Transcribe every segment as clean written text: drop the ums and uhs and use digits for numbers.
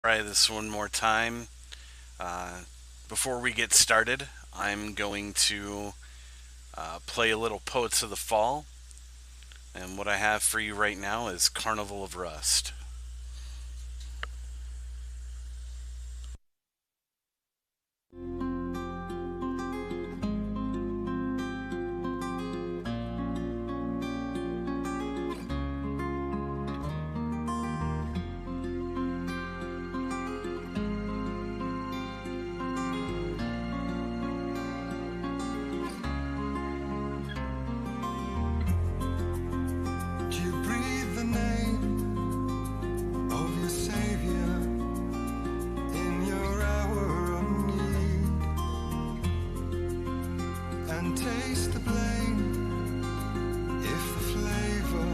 Try this one more time. Uh, Before we get started, I'm going to play a little Poets of the Fall, and what I have for you right now is Carnival of Rust. Do you breathe the name of your Savior in your hour of need? And taste the blame if the flavor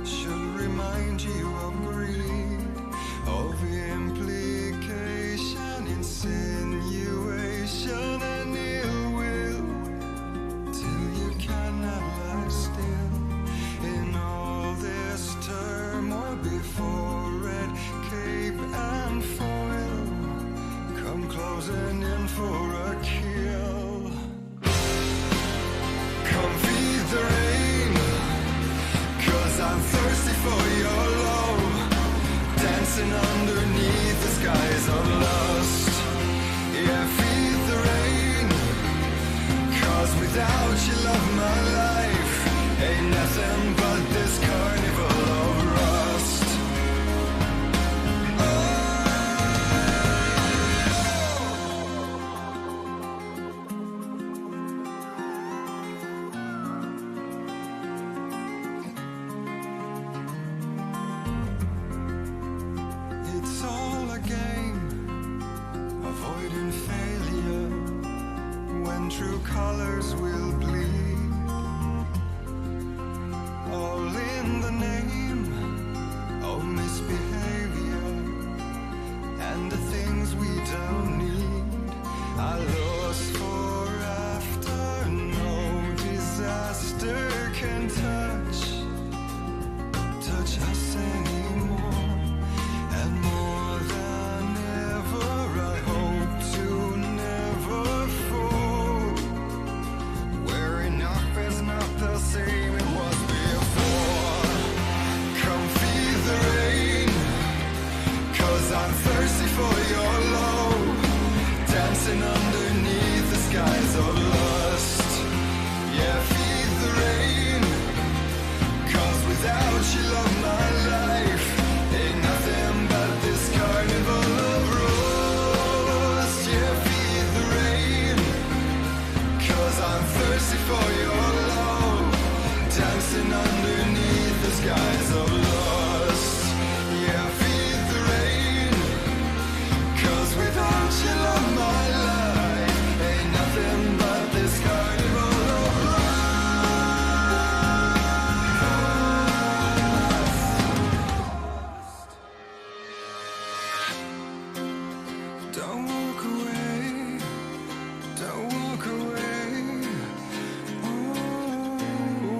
should remind you of greed, of implication, insinuation, and ill will, till you cannot lie still. In all this turmoil before red cape and foil, come closing in for a kill. Come feed the rain, 'cause I'm thirsty for your love, dancing underneath the skies of lust. Yeah, feed the rain, 'cause without you, love, my life ain't nothing but this carnival of rust. It's all a game, avoiding failure when true colors will bleed. All in the name of misbehavior and the things we don't need. I lost for after, no disaster can touch us anymore. And more than ever, I hope to never fall where enough is not the same it was before. Come feed the rain, 'cause I'm thirsty for your love, dancing underneath the skies of lust. Yeah, feed the rain, 'cause without you, love, my life ain't nothing but this carnival of rust. Yeah, feed the rain, 'cause I'm thirsty for your love, dancing underneath the skies of lust. Yeah, feed the rain, 'cause without you, love, my life ain't nothing but this carnival of rust. Don't walk away, don't walk away.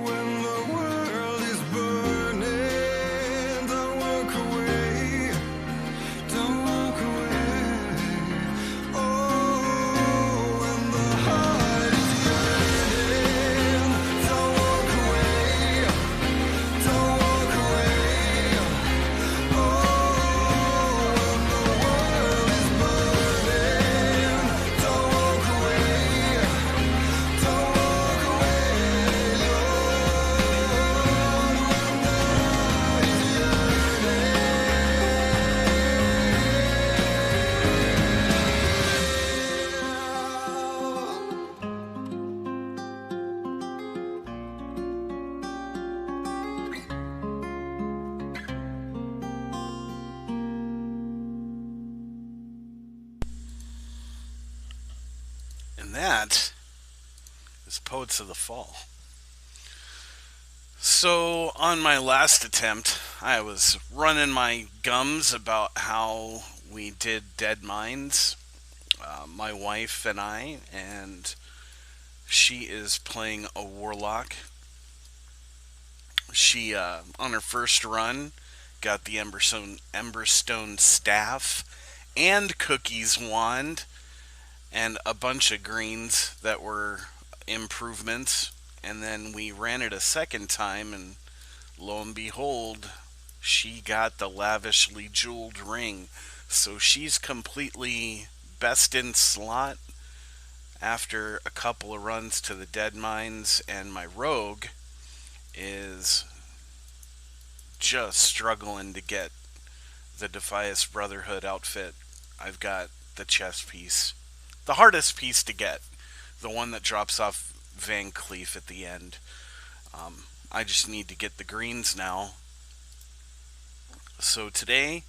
When the world is burning, don't walk away, don't walk away. When the heart is yearning, don't walk away, don't walk away. When the world is burning, don't walk away, don't walk away, And that is Poets of the Fall. So, on my last attempt, I was running my gums about how we did Deadmines, my wife and I, and she is playing a warlock. She, on her first run, got the Emberstone staff and Cookie's wand and a bunch of greens that were improvements. And then we ran it a second time, and lo and behold, she got the lavishly jeweled ring. So she's completely best in slot after a couple of runs to the Deadmines, and my rogue is just struggling to get the Defias Brotherhood outfit. I've got the chest piece, the hardest piece to get, the one that drops off Van Cleef at the end. I just need to get the greens now. So today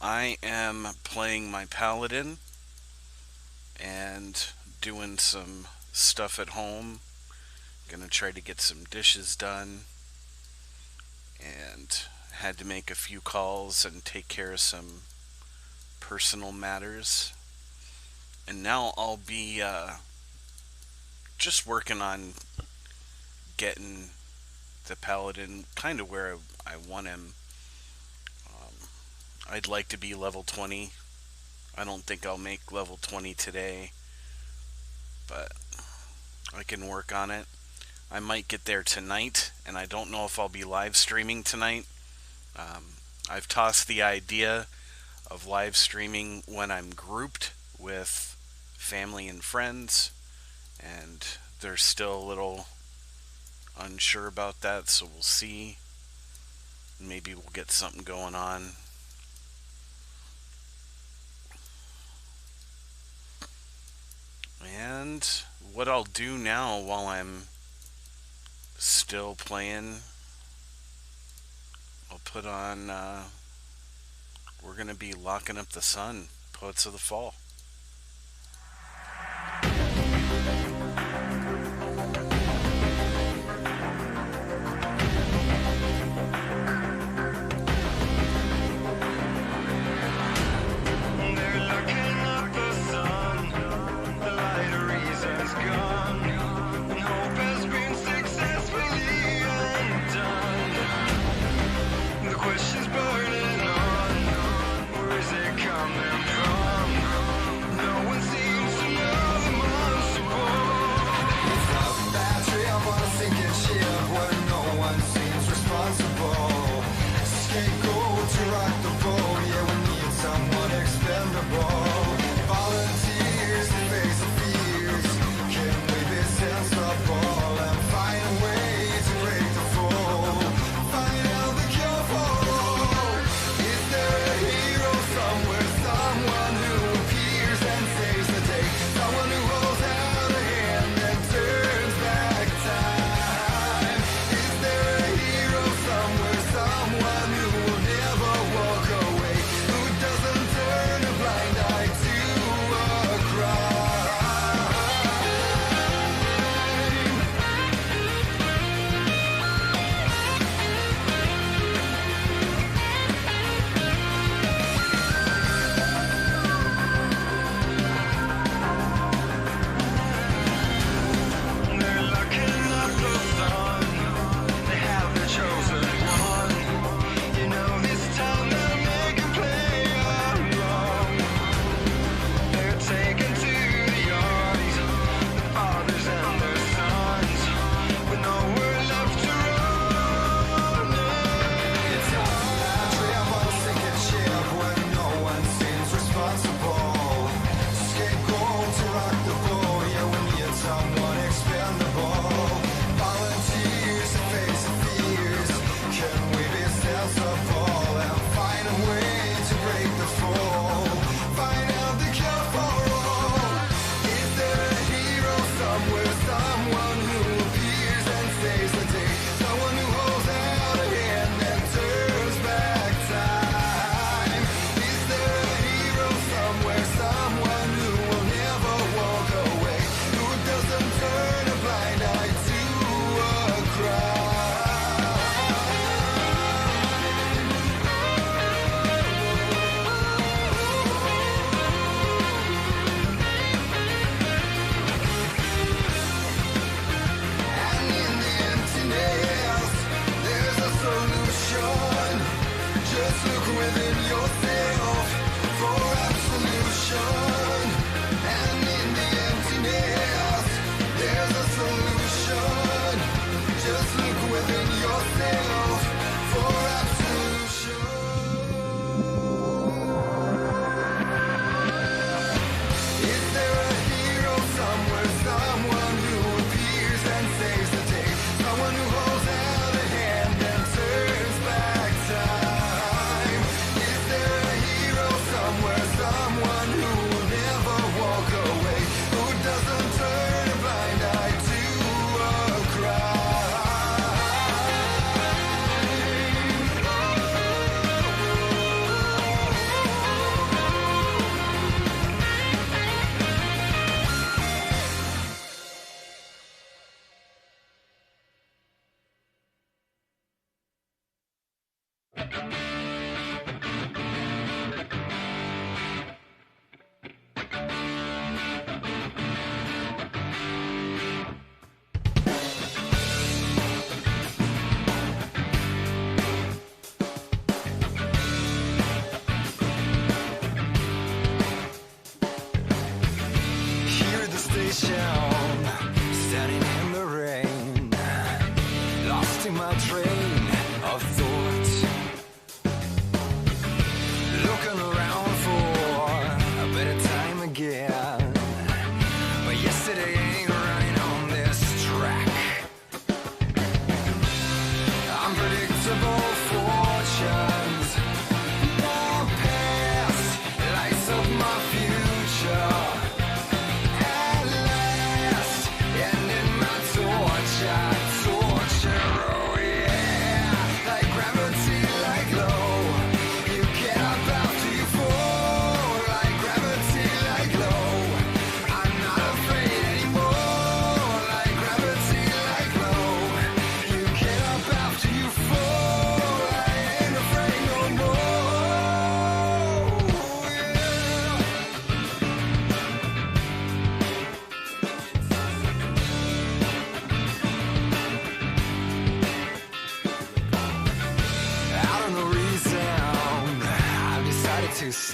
I am playing my Paladin and doing some stuff at home. Gonna try to get some dishes done, and had to make a few calls and take care of some personal matters. And now I'll be just working on getting the Paladin kind of where I want him. I'd like to be level 20. I don't think I'll make level 20 today, but I can work on it. I might get there tonight, and I don't know if I'll be live streaming tonight. I've tossed the idea of live streaming when I'm grouped with family and friends, and they're still a little unsure about that, so we'll see. Maybe we'll get something going on. And what I'll do now while I'm still playing, I'll put on, we're going to be locking up the sun, Poets of the Fall. They're looking at the sun. The light of reason's gone, and hope has been successfully undone. The question's burning on. Where is it coming from?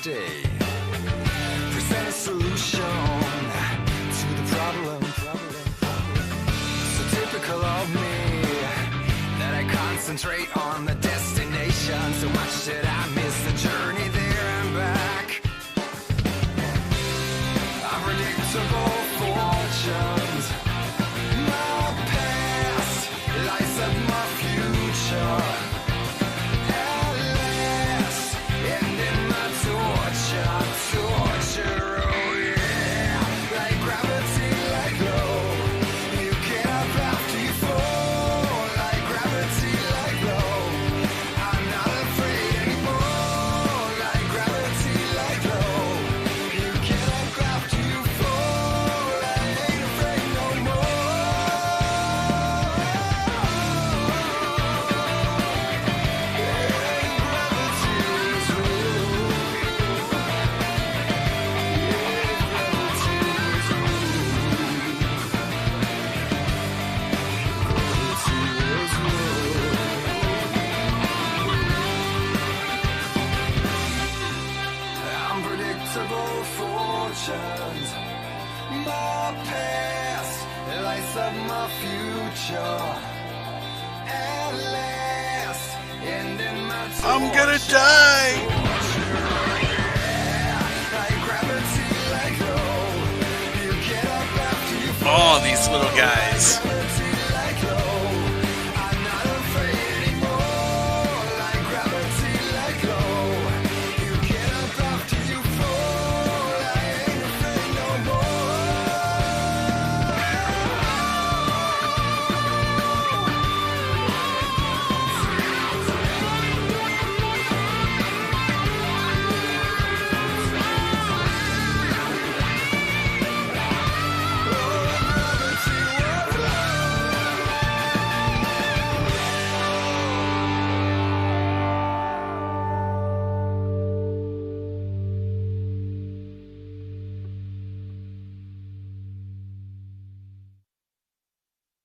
stay. Present a solution to the problem. So typical of me that I concentrate on the destination so much that I miss the journey there and back. Unpredictable fortunes. My past lies up my future. At last, ending my torture. Oh yeah, like gravity, like low. You get up after you fall. Like gravity, like low. I'm not afraid anymore. Like gravity, like low. You get up after you fall. I ain't afraid no more. Gravity's unpredictable fortunes. My past lights up my future. At last, ending my I'm gonna torture. die! Like gravity, like low. You get up after you fall. Oh, these little guys. Gravity, like low. I'm not afraid anymore. Like gravity, like low. You get up after you fall. I ain't afraid no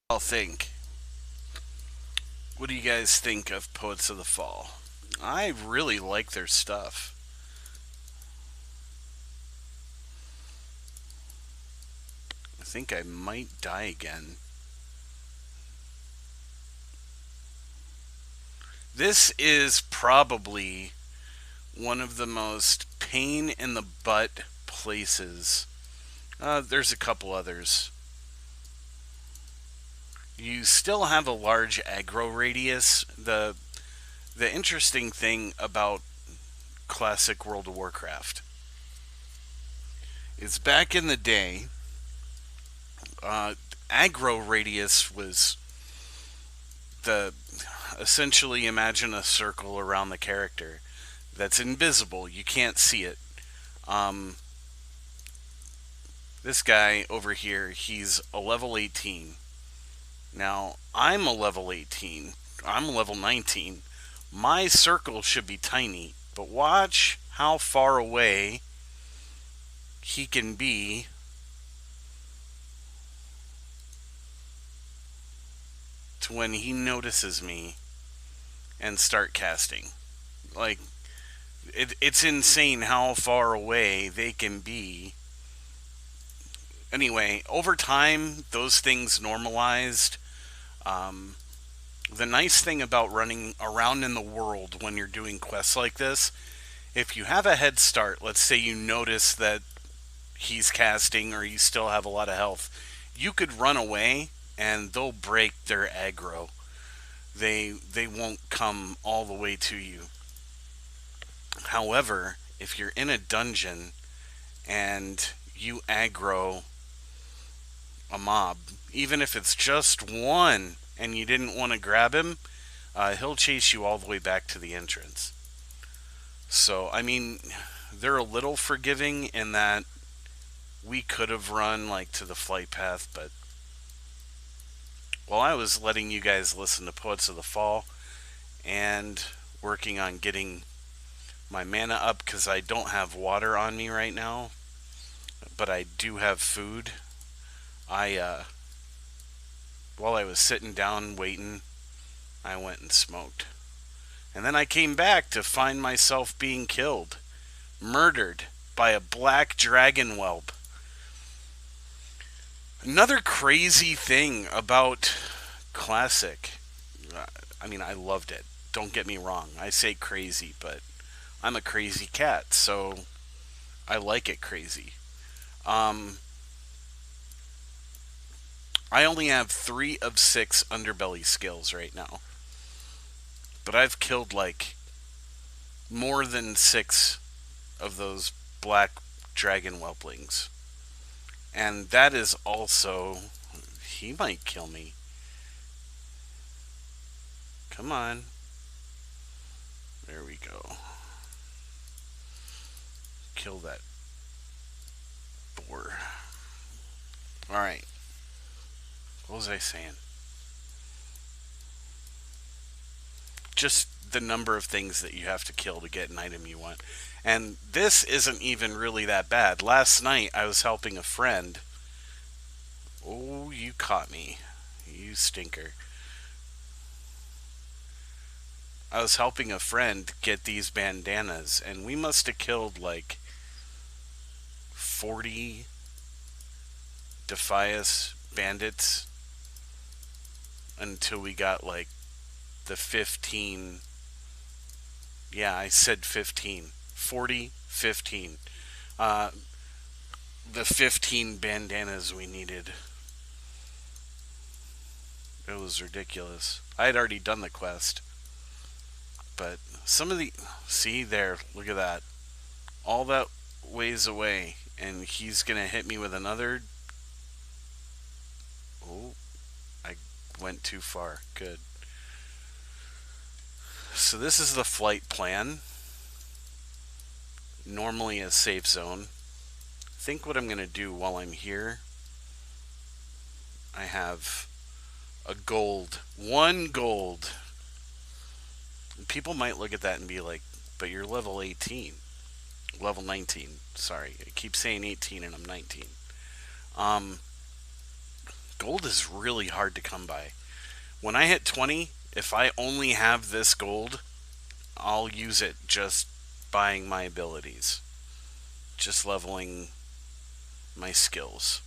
I'll think. What do you guys think of Poets of the Fall? I really like their stuff. I think I might die again. This is probably one of the most pain in the butt places. There's a couple others. You still have a large aggro radius. The interesting thing about classic World of Warcraft is back in the day, aggro radius was the essentially imagine a circle around the character that's invisible. You can't see it. This guy over here, he's a level 18. Now, I'm a level 18. I'm a level 19. My circle should be tiny, but watch how far away he can be to when he notices me and start casting. Like, it's insane how far away they can be. Anyway, over time, those things normalized. The nice thing about running around in the world when you're doing quests like this, if you have a head start, let's say you notice that he's casting or you still have a lot of health, you could run away and they'll break their aggro. They won't come all the way to you. However, if you're in a dungeon and you aggro a mob, even if it's just one and you didn't want to grab him, he'll chase you all the way back to the entrance. So, I mean, they're a little forgiving in that we could have run like to the flight path, but while I was letting you guys listen to Poets of the Fall and working on getting my mana up, because I don't have water on me right now, but I do have food, while I was sitting down waiting, I went and smoked. And then I came back to find myself being killed murdered by a black dragon whelp. Another crazy thing about Classic. uh, I mean, I loved it. Don't get me wrong. I say crazy, but I'm a crazy cat, so I like it crazy. Um, I only have 3 of 6 underbelly skills right now, but I've killed like more than 6 of those black dragon whelplings. And that is also. He might kill me. Come on. There we go. Kill that boar. Alright. What was I saying? Just the number of things that you have to kill to get an item you want. And this isn't even really that bad. Last night I was helping a friend. Oh, you caught me. You stinker. I was helping a friend get these bandanas, and we must have killed like 40 Defias bandits until we got like the 15. Yeah, I said 15. 40, 15. Uh, the 15 bandanas we needed. It was ridiculous. I had already done the quest, but some of the. See there, look at that. All that ways away, and he's gonna hit me with another. Oh, I went too far. Good. So this is the flight plan. Normally a safe zone. I think what I'm gonna do while I'm here, I have a gold. 1 gold. People might look at that and be like, but you're level 18. Level 19. Sorry. I keep saying 18 and I'm 19. Um, Gold is really hard to come by. When I hit 20, if I only have this gold, I'll use it just buying my abilities. Just leveling my skills.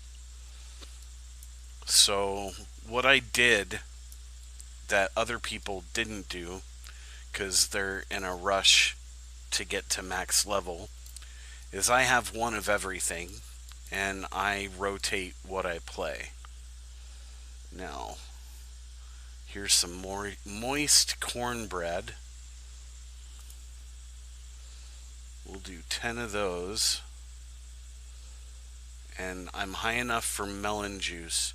So, what I did that other people didn't do, because they're in a rush to get to max level, is I have one of everything, and I rotate what I play. Now, here's some more moist cornbread. We'll do 10 of those. And I'm high enough for melon juice.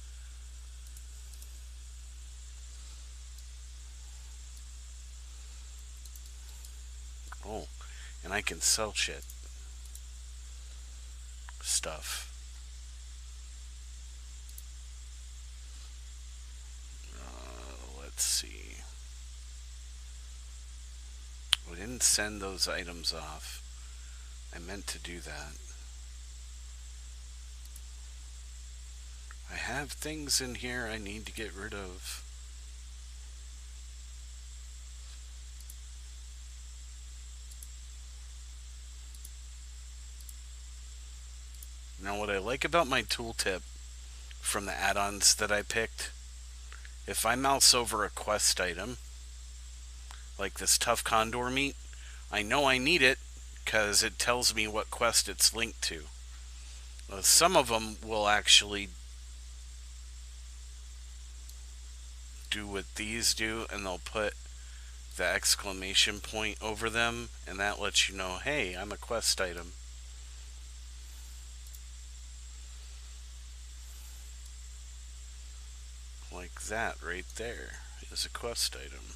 Oh, and I can sell shit. Stuff. Let's see. We didn't send those items off. I meant to do that. I have things in here I need to get rid of. Now, what I like about my tooltip from the add-ons that I picked, if I mouse over a quest item, like this tough condor meat, I know I need it because it tells me what quest it's linked to. Some of them will actually do what these do, and they'll put the exclamation point over them, and that lets you know, hey, I'm a quest item. Like that right there is a quest item.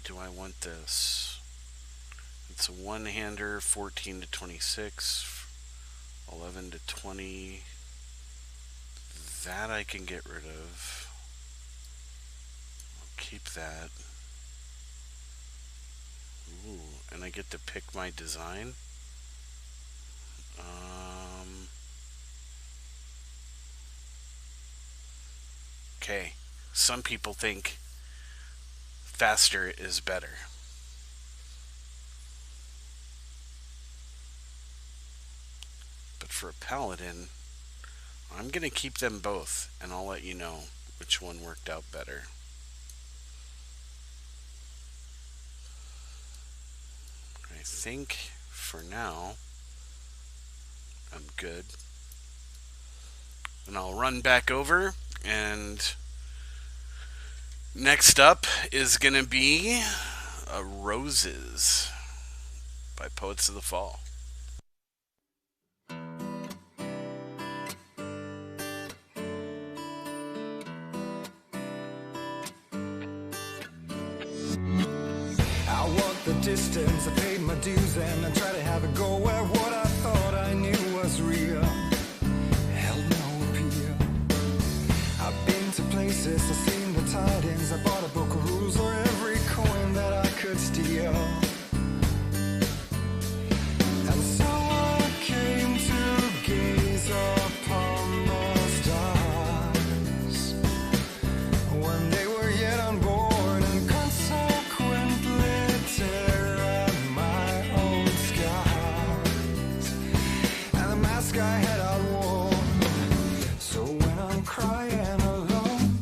Do I want this? It's a one-hander, 14 to 26, 11 to 20. That I can get rid of. I'll keep that. Ooh, and I get to pick my design. Some people think faster is better. But for a paladin, I'm going to keep them both, and I'll let you know which one worked out better. I think for now, I'm good. And I'll run back over, and next up is going to be Roses by Poets of the Fall. I walked the distance, I paid my dues, and I tried to have a go at what I thought I knew was real. Held no appeal. I've been to places, I've seen the tidings. I bought a book of rules for every coin that I could steal. And so I came to gaze upon the stars when they were yet unborn, and consequently tear at my own skies and the mask I had outworn. So when I'm crying alone,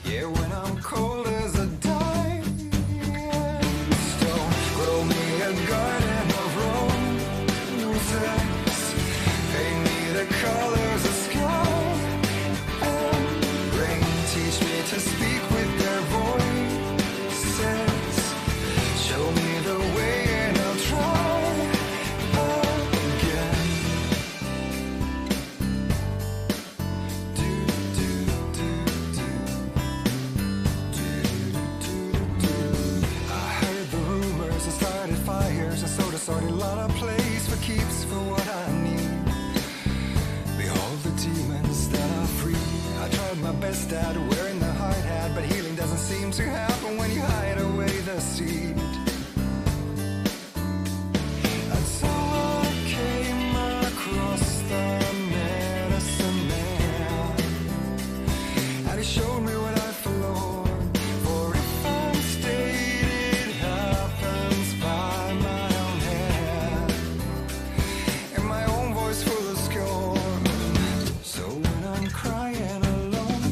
yeah, when I'm cold as a dying stone, grow me a garden of roses, paint me the colors of sky and rain, teach me to speak with their voices, show me the way and I'll try again. Do, do, do, do. I heard the rumors, I started fires, I sowed a sorry lot of place for keeps for what I need. Behold the demons that are free. I tried my best at wearing the hard hat, but healing doesn't seem to happen when you hide away the seed. And so I came across the medicine man, and he showed me what I forlorn. For if I'm stayed, it happens by my own hand, in my own voice full of scorn. So when I'm crying alone,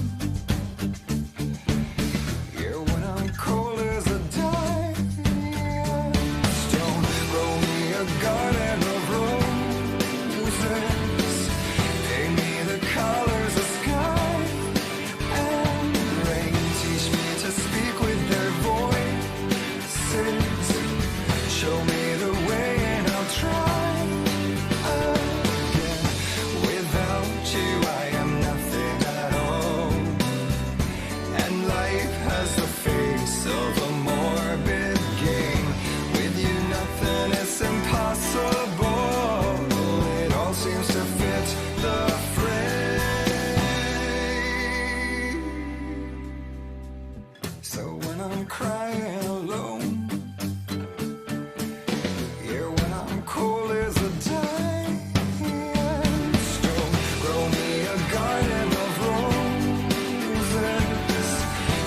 yeah, when I'm cold as a dying stone, grow me a garden of roses, paint me the colors of sky and rain, teach me to speak with their voices, show me the way and I'll try again. Without you I am nothing at all, and life has the face of a morbid game. With you nothing is impossible, it all seems to fit the frame. So when I'm crying alone, yeah, when I'm cold as a dying stone, grow me a garden of roses,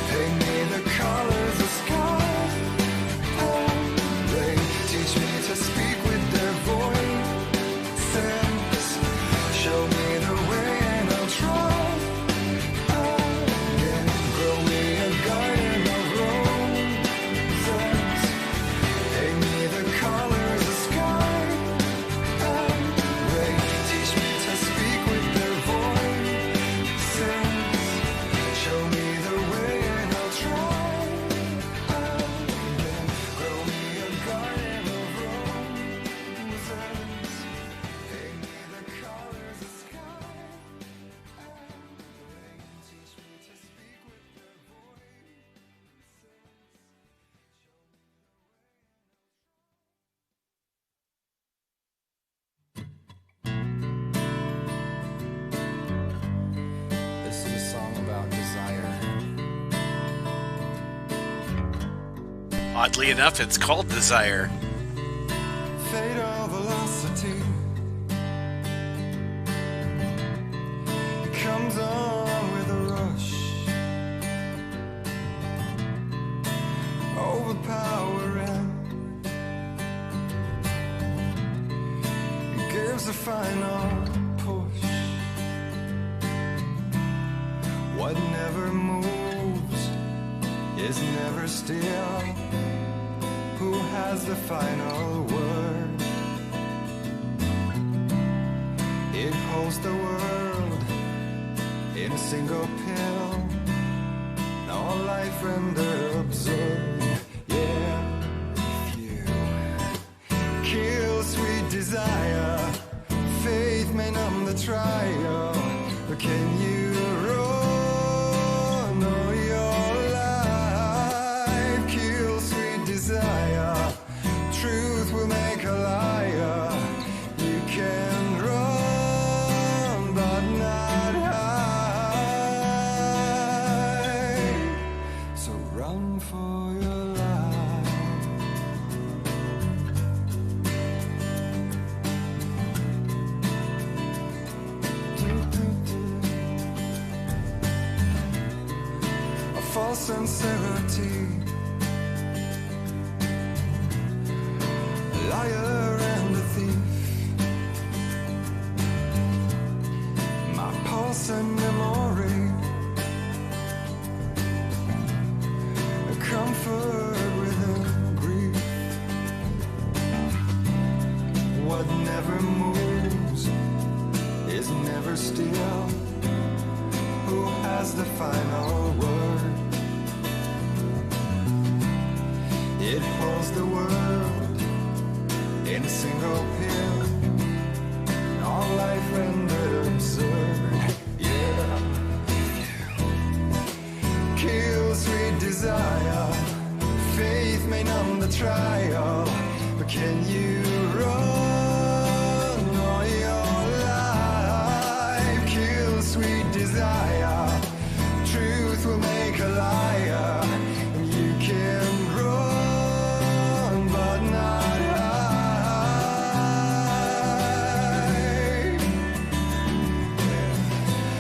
paint me the colors of sky and rain, teach me to speak with their voices, show me the way and I'll try again. Grow me a garden of roses, paint me the colors of sky and rain, teach me to speak with their voices, show me the way and I'll try again. Grow me a garden of roses, paint me the colors of sky and rain, teach me to speak with their voices. This is a song about desire. Oddly enough, it's called Desire. Fatal velocity comes on with a comes the final push. What never moves is never still. Who has the final word? It holds the world in a single pill. All life rendered absurd. Yeah, if you kill sweet desire, faith may numb the trial. But can you run all your life? Kill sweet desire, truth will make a liar. You can run but not hide. So run for your life. A false sincerity, a liar and a thief. My pulse and memory, a comfort within grief. What never moves is never still. Who has the final word? It holds the world in a single pill. All life rendered absurd. Yeah. Kill sweet desire, faith may numb the trial. But can you run all your life? Kill sweet desire, truth will make a liar. You can run but not hide.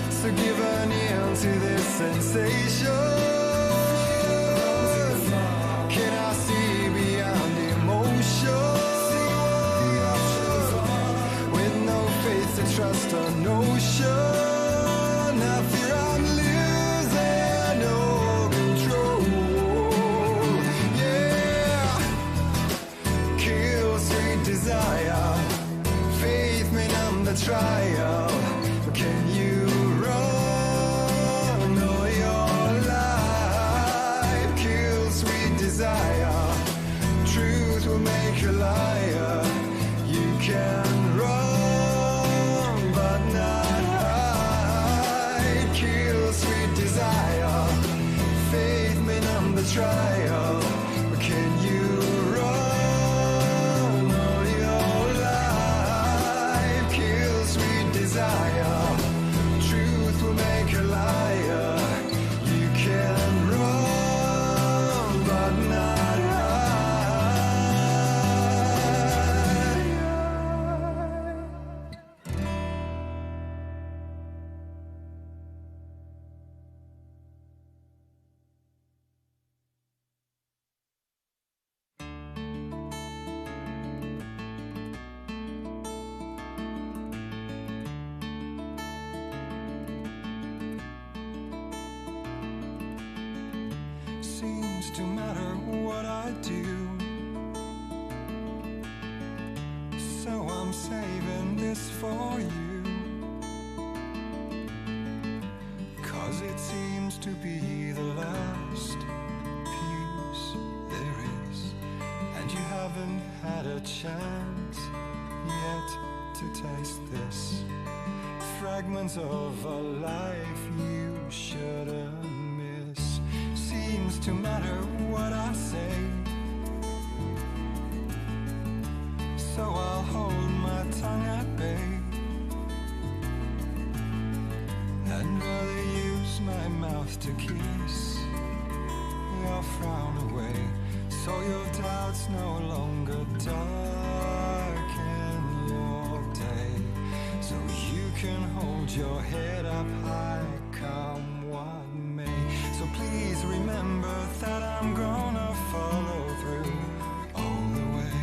So give an ear to this sensation. Can I see beyond emotion? With no faith to trust a notion. I fear I'm losing no control. Yeah. Kill sweet desire, faith may numb the trial. But can you run all your life? Kill sweet desire, truth will make a liar. You can run but not hide. Kill sweet desire, faith may numb the trial. But can you run all your life? Kill sweet desire, truth will make a liar. You can run but not hide. Seems to matter what I do, so I'm saving this for you. 'Cause it seems to be the last piece there is, and you haven't had a chance yet to taste this. Fragments of a life you shouldn't miss. Seems to matter what I say, so I'll hold my tongue at bay and rather use my mouth to kiss your frown away, so your doubts no longer darken your day, so you can hold your head up high, come what may. So please remember that I'm gonna follow through all the way.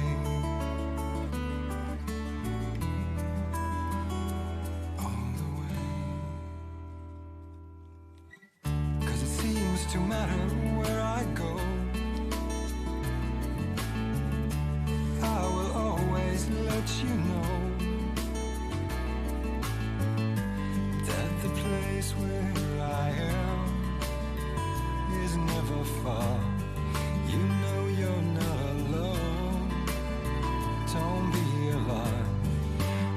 to matter where I go. I will always let you know that the place where I am is never far. You know you're not alone. Don't be alarmed.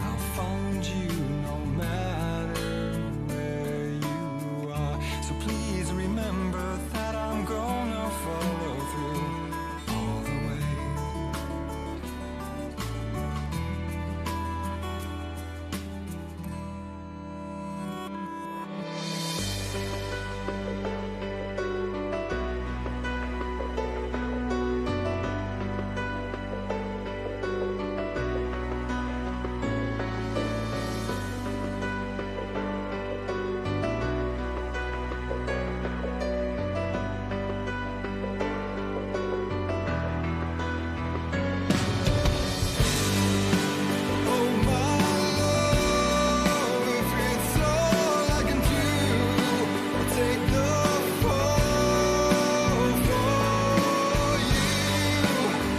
I'll find you no matter where you are. So please remember that I'm gonna follow through all the way. Oh my love, if it's all I can do, I'll take the fall for you.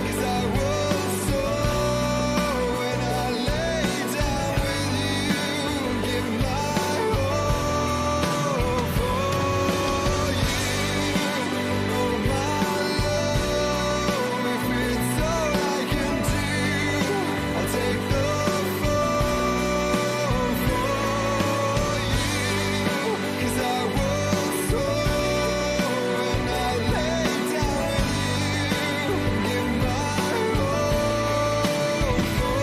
'Cause I was soar when I lay down with you, give my all for you. Oh my love, if it's all I can do, I'll take the fall for you. 'Cause I was soar when I lay down with you, give my all for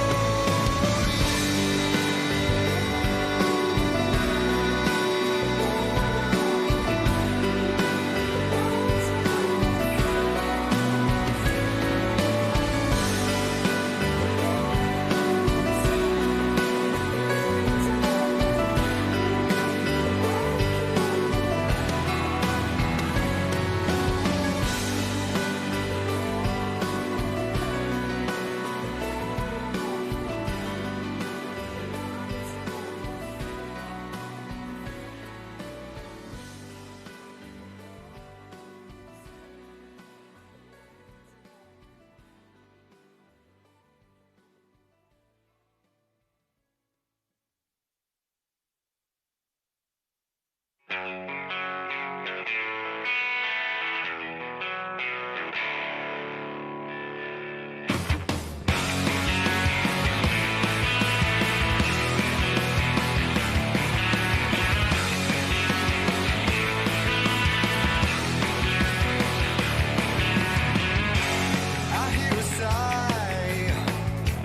I hear a sigh,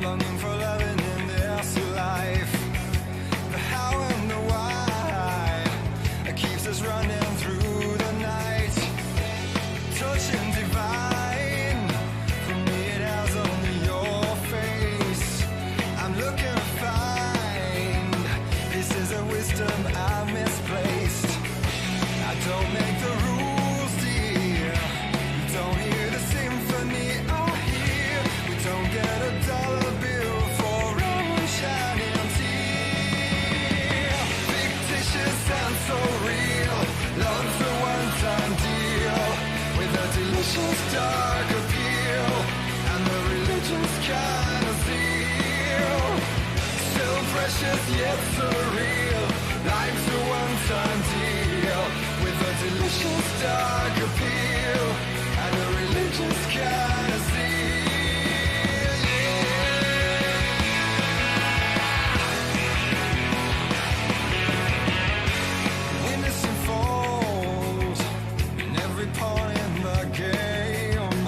longing for loving in this life. The how and the why keeps us running through the night. Touching divine, for me it has only your face. I'm looking to find pieces of wisdom I've misplaced. I don't make the rules, dear. We don't hear the symphony I hear. We don't get a dollar bill for our shining tear. Fictitious and so real. Love's a one-time deal with a delicious dark appeal and the religion's kind of zeal. Still precious yet surreal. Life's a one-time deal with a delicious dark appeal and a religious kind of zeal. Yeah. Innocent falls in every pawn in the game.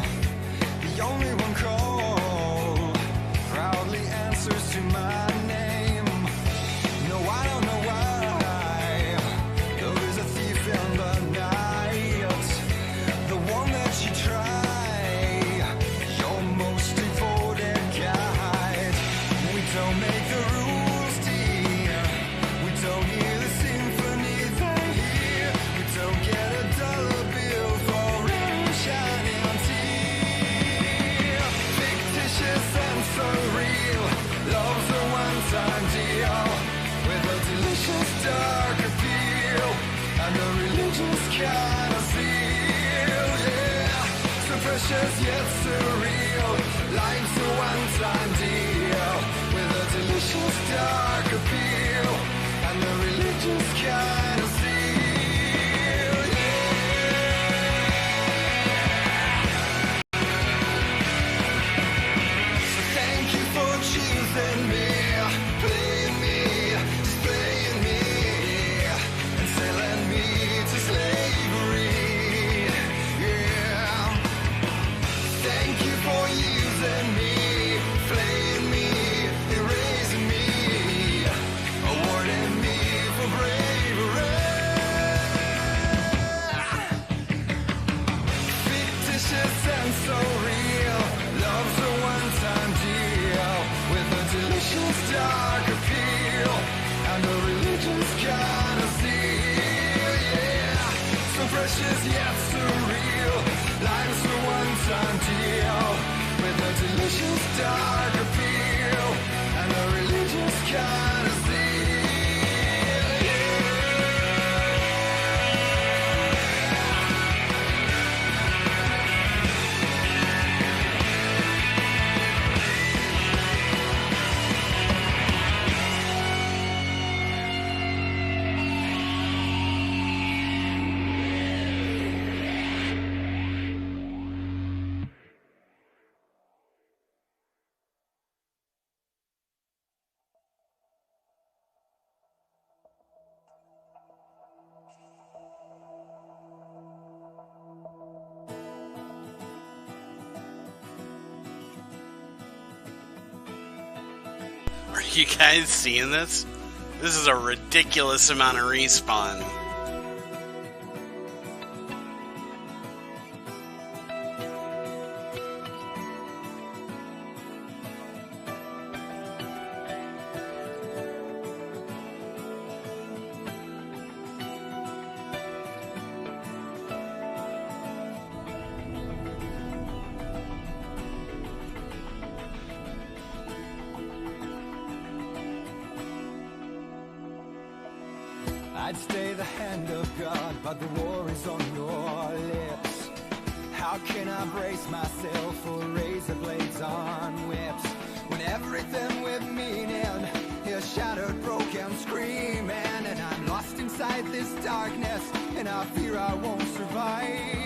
The only one called proudly answers to my name. No, I don't know why. Love is a thief in the night. The one that you try, your most devoted guide. We don't make the rules, dear. We don't hear the symphony they hear. We don't get a dollar bill for our shining tear. Fictitious and surreal. Love's a one-time deal with a delicious dark appeal and a religious kind of zeal. precious yet surreal. Life's a one-time deal with a delicious dark appeal and the religious kind of seal. So thank you for choosing me, playing me, displaying me, and selling me to slavery. Yeah. Thank you for using me, flaying me, erasing me, awarding me for bravery. Fictitious and so real, love's a one-time deal with a delicious dark appeal and a religious kind of seal. Yeah, so precious yet surreal. Life's a one-time deal with a delicious dark appeal and a religious kind of zeal. Are you guys seeing this? This is a ridiculous amount of respawn. I'd stay the hand of God, but the war is on your lips. How can I brace myself for razor blades on whips when everything with meaning is shattered, broken, screaming, and I'm lost inside this darkness, and I fear I won't survive.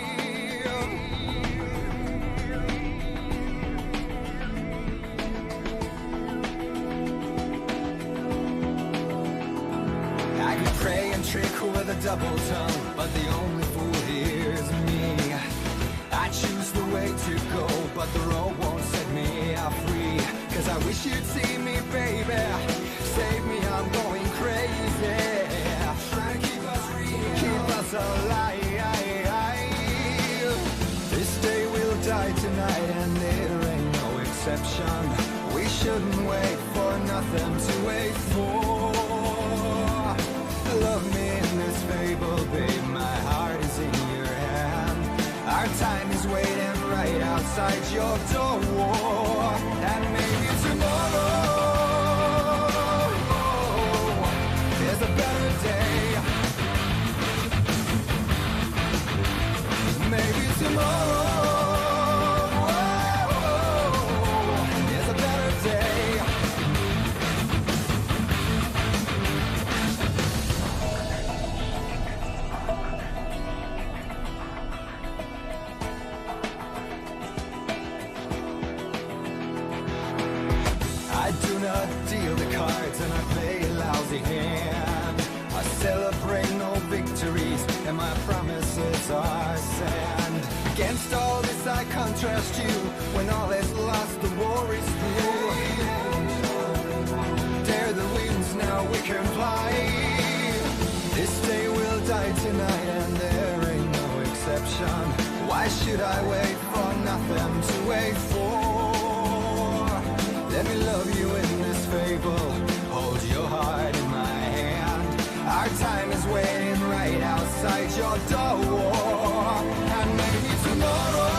I could pray and trick with a double tongue, but the only fool here is me. I choose the way to go, but the road won't set me free. Cause I wish you'd see me, baby. Save me, I'm going crazy. Try to keep us real, keep us alive. This day we'll die tonight, and there ain't no exception. We shouldn't wait for nothing to wait for. Love me in this fable, babe, my heart is in your hand. Our time is waiting right outside your door. And maybe tomorrow is a better day. Maybe tomorrow is a better day. I do not deal the cards and I play a lousy hand. I celebrate no victories and my promises are sand. Against all this I contrast you. When all is lost the war is through. Dare the winds, now we can fly. This day will die tonight and there ain't no exception. Why should I wait for nothing to wait for? Let me love you in this fable. Hold your heart in my hand. Our time is waiting right outside your door. And maybe tomorrow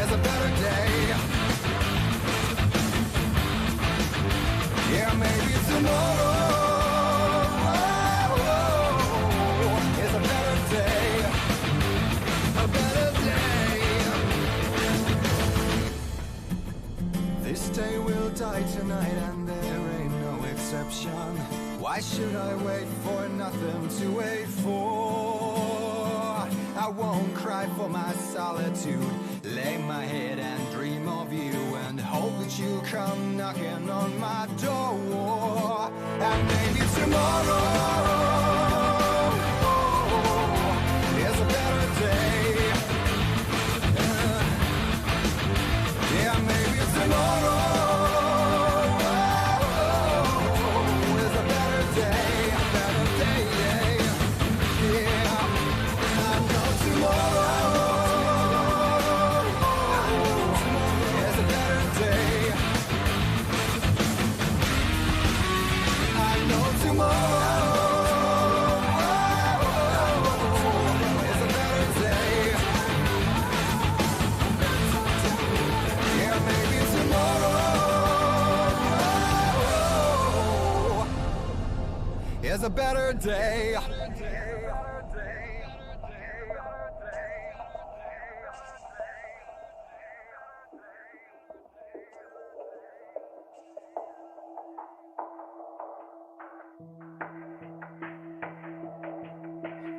is a better day. Yeah, maybe tomorrow is a better day. they will die tonight, and there ain't no exception. Why should I wait for nothing to wait for? I won't cry for my solitude. Lay my head and dream of you, and hope that you'll come knocking on my door. And maybe tomorrow is a better day. Yeah, maybe tomorrow is a better day, a better day. Yeah, I know tomorrow is a better day. I know tomorrow is a better day. Yeah, maybe tomorrow is a better day.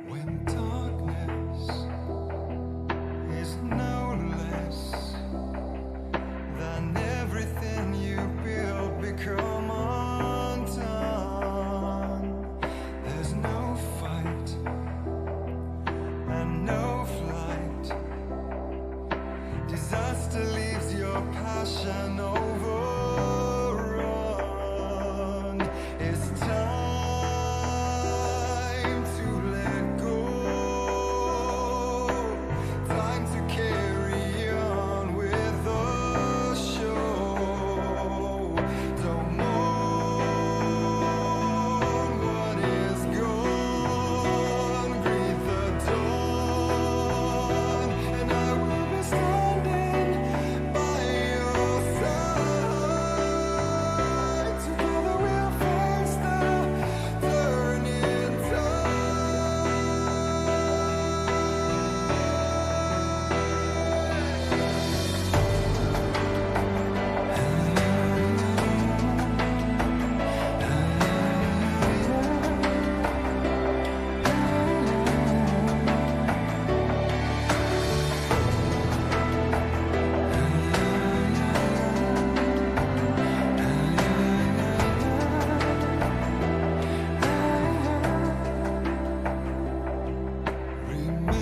When darkness is no less than everything you build become undone. There's no fight and no flight. Disaster leaves your passion overrun. It's time to let go. Time to carry on with the show. Don't mourn what is gone. Greet the dawn, and I will be standing by your side. Together we'll face the turning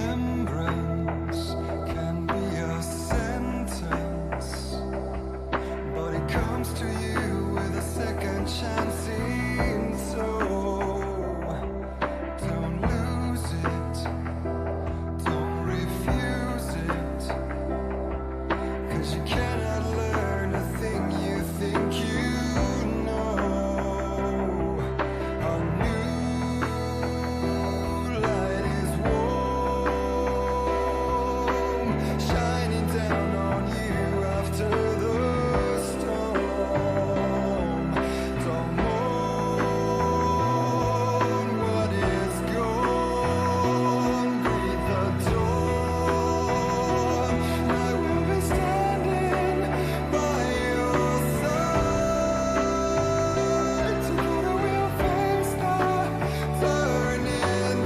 remembrance can be a sentence, but it comes to you with a second chance in tow. Don't lose it, don't refuse it, 'cause you cannot learn a thing you think you know. A new light is warm, shining down on you after the storm. Don't mourn what is gone. Greet the dawn. I will be standing by your side. Together we'll face the turning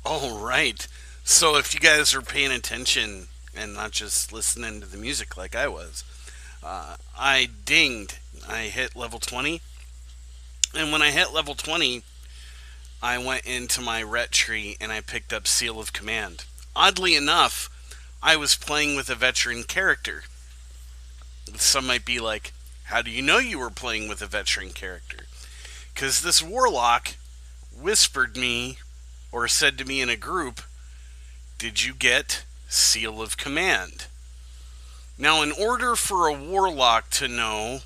All right. So if you guys are paying attention and not just listening to the music like I was, I dinged. I hit level 20, And when I hit level 20, I went into my ret tree and I picked up Seal of Command. Oddly enough, I was playing with a veteran character. Some might be like, how do you know you were playing with a veteran character? Because this warlock whispered me or said to me in a group, did you get Seal of Command? Now, in order for a warlock to know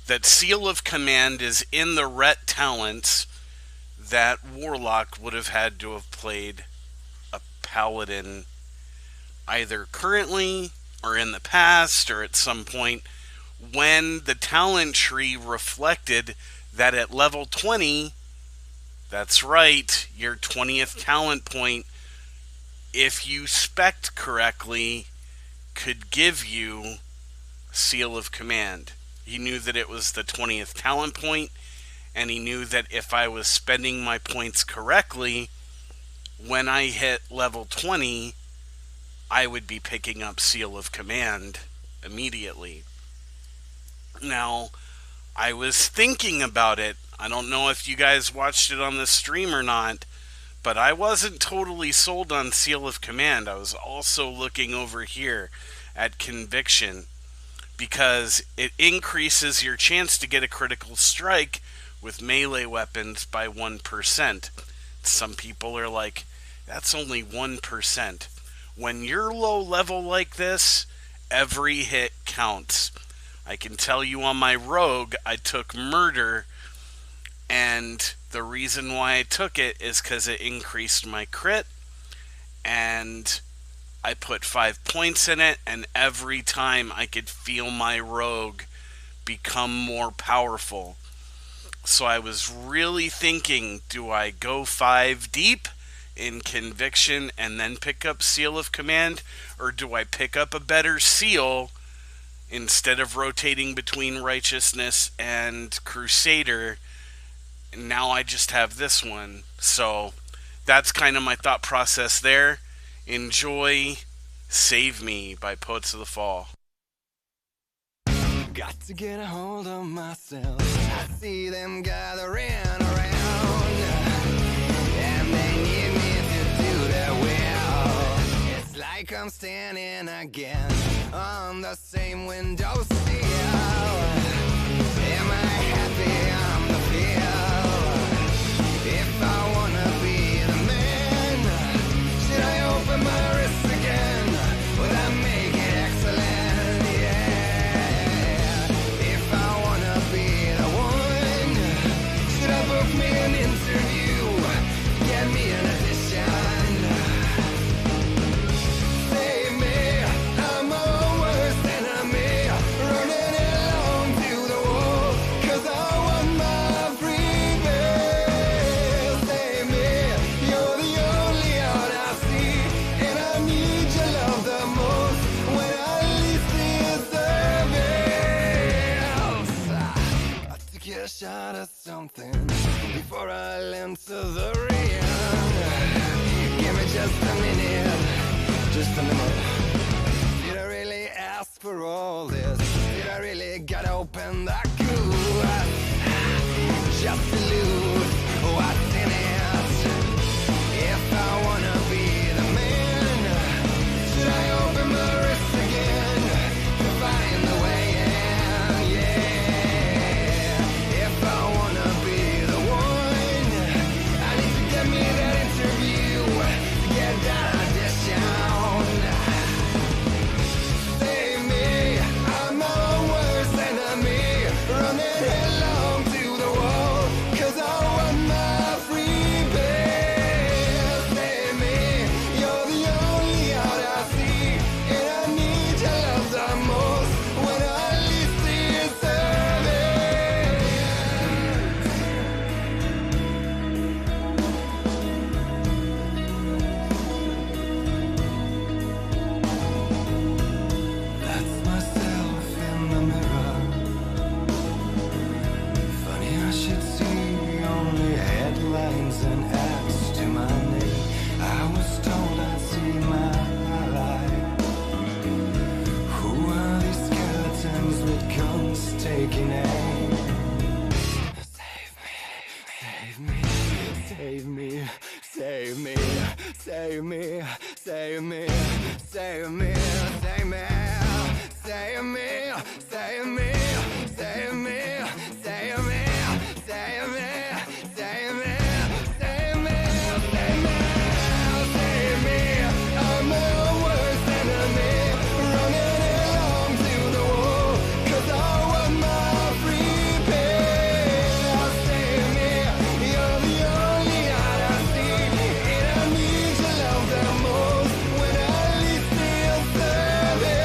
that Seal of Command is in the ret talents, that warlock would have had to have played a paladin either currently or in the past or at some point when the talent tree reflected that at level 20, that's right, your 20th talent point, if you spec'd correctly, could give you Seal of Command. He knew that it was the 20th talent point, and he knew that if I was spending my points correctly, when I hit level 20, I would be picking up Seal of Command immediately. Now, I was thinking about it. I don't know if you guys watched it on the stream or not, but I wasn't totally sold on Seal of Command. I was also looking over here at Conviction, because it increases your chance to get a critical strike with melee weapons by 1%. Some people are like, that's only 1%. When you're low level like this, every hit counts. I can tell you on my rogue, I took murder, and the reason why I took it is because it increased my crit, and I put 5 points in it, and every time I could feel my rogue become more powerful. So I was really thinking, do I go 5 deep in Conviction and then pick up Seal of Command, or do I pick up a better seal instead of rotating between Righteousness and Crusader? Now I just have this one. So that's kind of my thought process there. Enjoy Save Me by Poets of the Fall. Got to get a hold of myself. I see them gathering around, and they need me to do their will. It's like I'm standing again on the same windowsill. Am I happy I'm the feel? If I wanna be the man, should I open my wrists again? Will that make it excellent? Yeah. If I wanna be the one, should I book me an interview? Get me an audition. Save me, I'm my own worst enemy, running along to the wall, 'cause I want my free will. Save me, you're the only out I see, and I need your love the most when I least deserve it. Got to get a shot at something before I enter the ring. Give me just a minute, just a minute. Did I really ask for all this? Did I really gotta open that coup? Just to lose what's in it. If I wanna be the man, should I open my wrists again to find the way in? Yeah. If I wanna be the one, I need to get me that interview, to get that audition. Save me, I'm my own worst enemy, running headlong to the wall, 'cause I want my free will. Save me, you're the only out I see, and I need your love the most when I least deserve it. That's myself in the mirror. Funny I should see only headlines and ads to my name. I was told I'd see my light. Who are these skeletons with guns taking aim? Save me. Save me, save me, save me, save me, save me, save me, save me, save me, save me, save me, save me, save me, save me, save me, save me, save me. I'm my own worst enemy, running along to the wall, 'cause I want my free pay. Save me, you're the only eye I see, and I need your love the most when I least deserve it.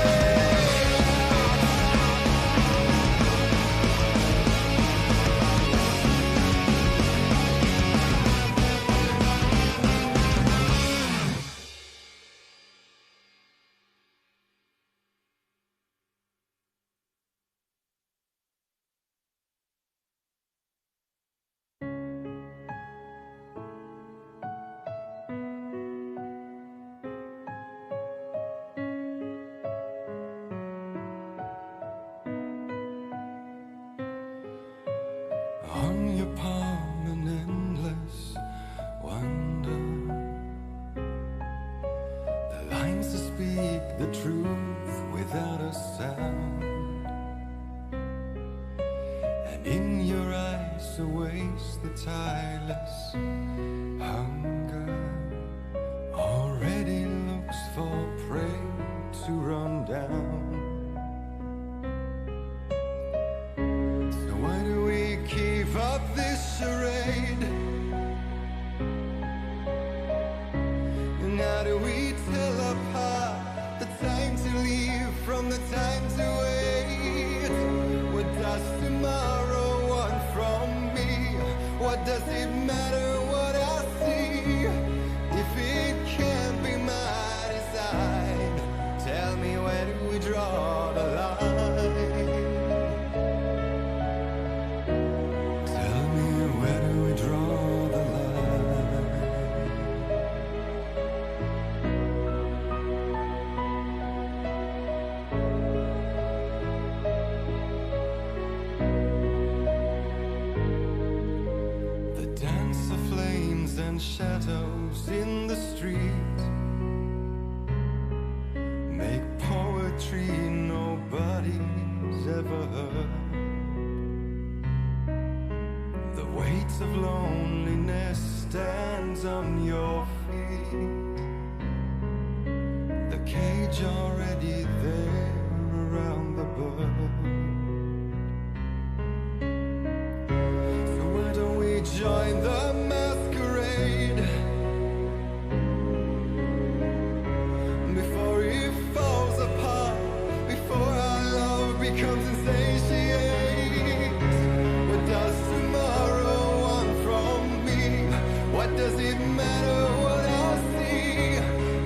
On your palm an endless wonder, the lines to speak the truth without a sound, and in your eyes awaits the tireless hunger, already looks for prey to run down. So why do we keep up this charade? And how do we tell apart the time to leave from the time to wait? What does tomorrow want from me? What does it matter what I see if it can't be my design? Tell me, where do we draw the line? Tell me, where do we draw the line? The dance of flames and shadows in the street make poetry nobody's ever heard. The weight of loneliness stands on your feet, the cage already there around the bird. So why don't we join the masquerade before it falls apart, before our love becomes insatiate? What does tomorrow want from me? What does it matter what I see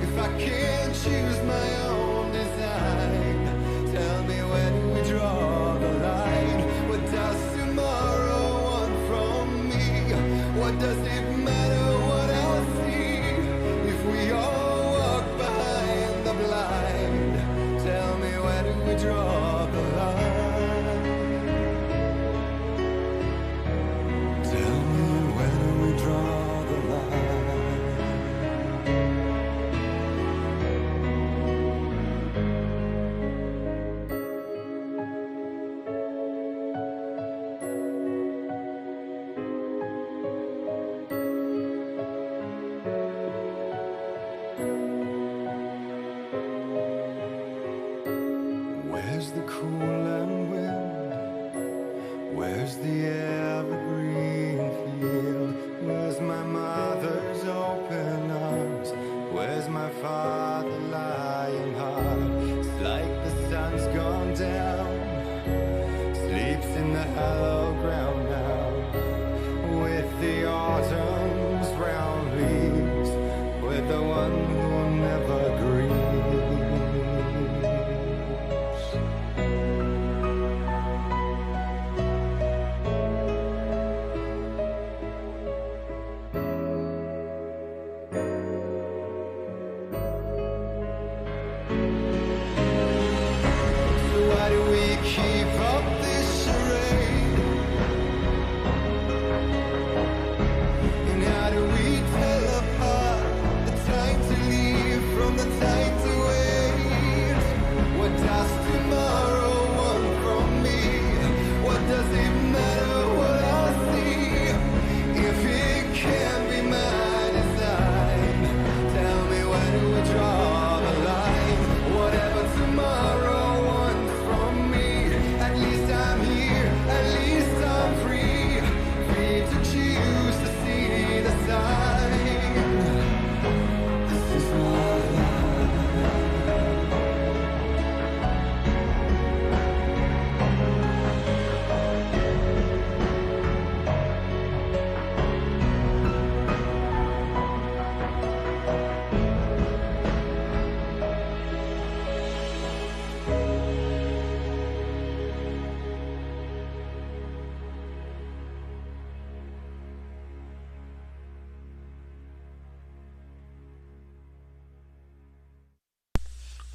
if I can't choose my own design? Tell me, where do we draw the line? What does tomorrow want from me? What does it matter what I see if we all walk behind the blind? Tell me, where do we draw the line? Tell me, where do we draw the line?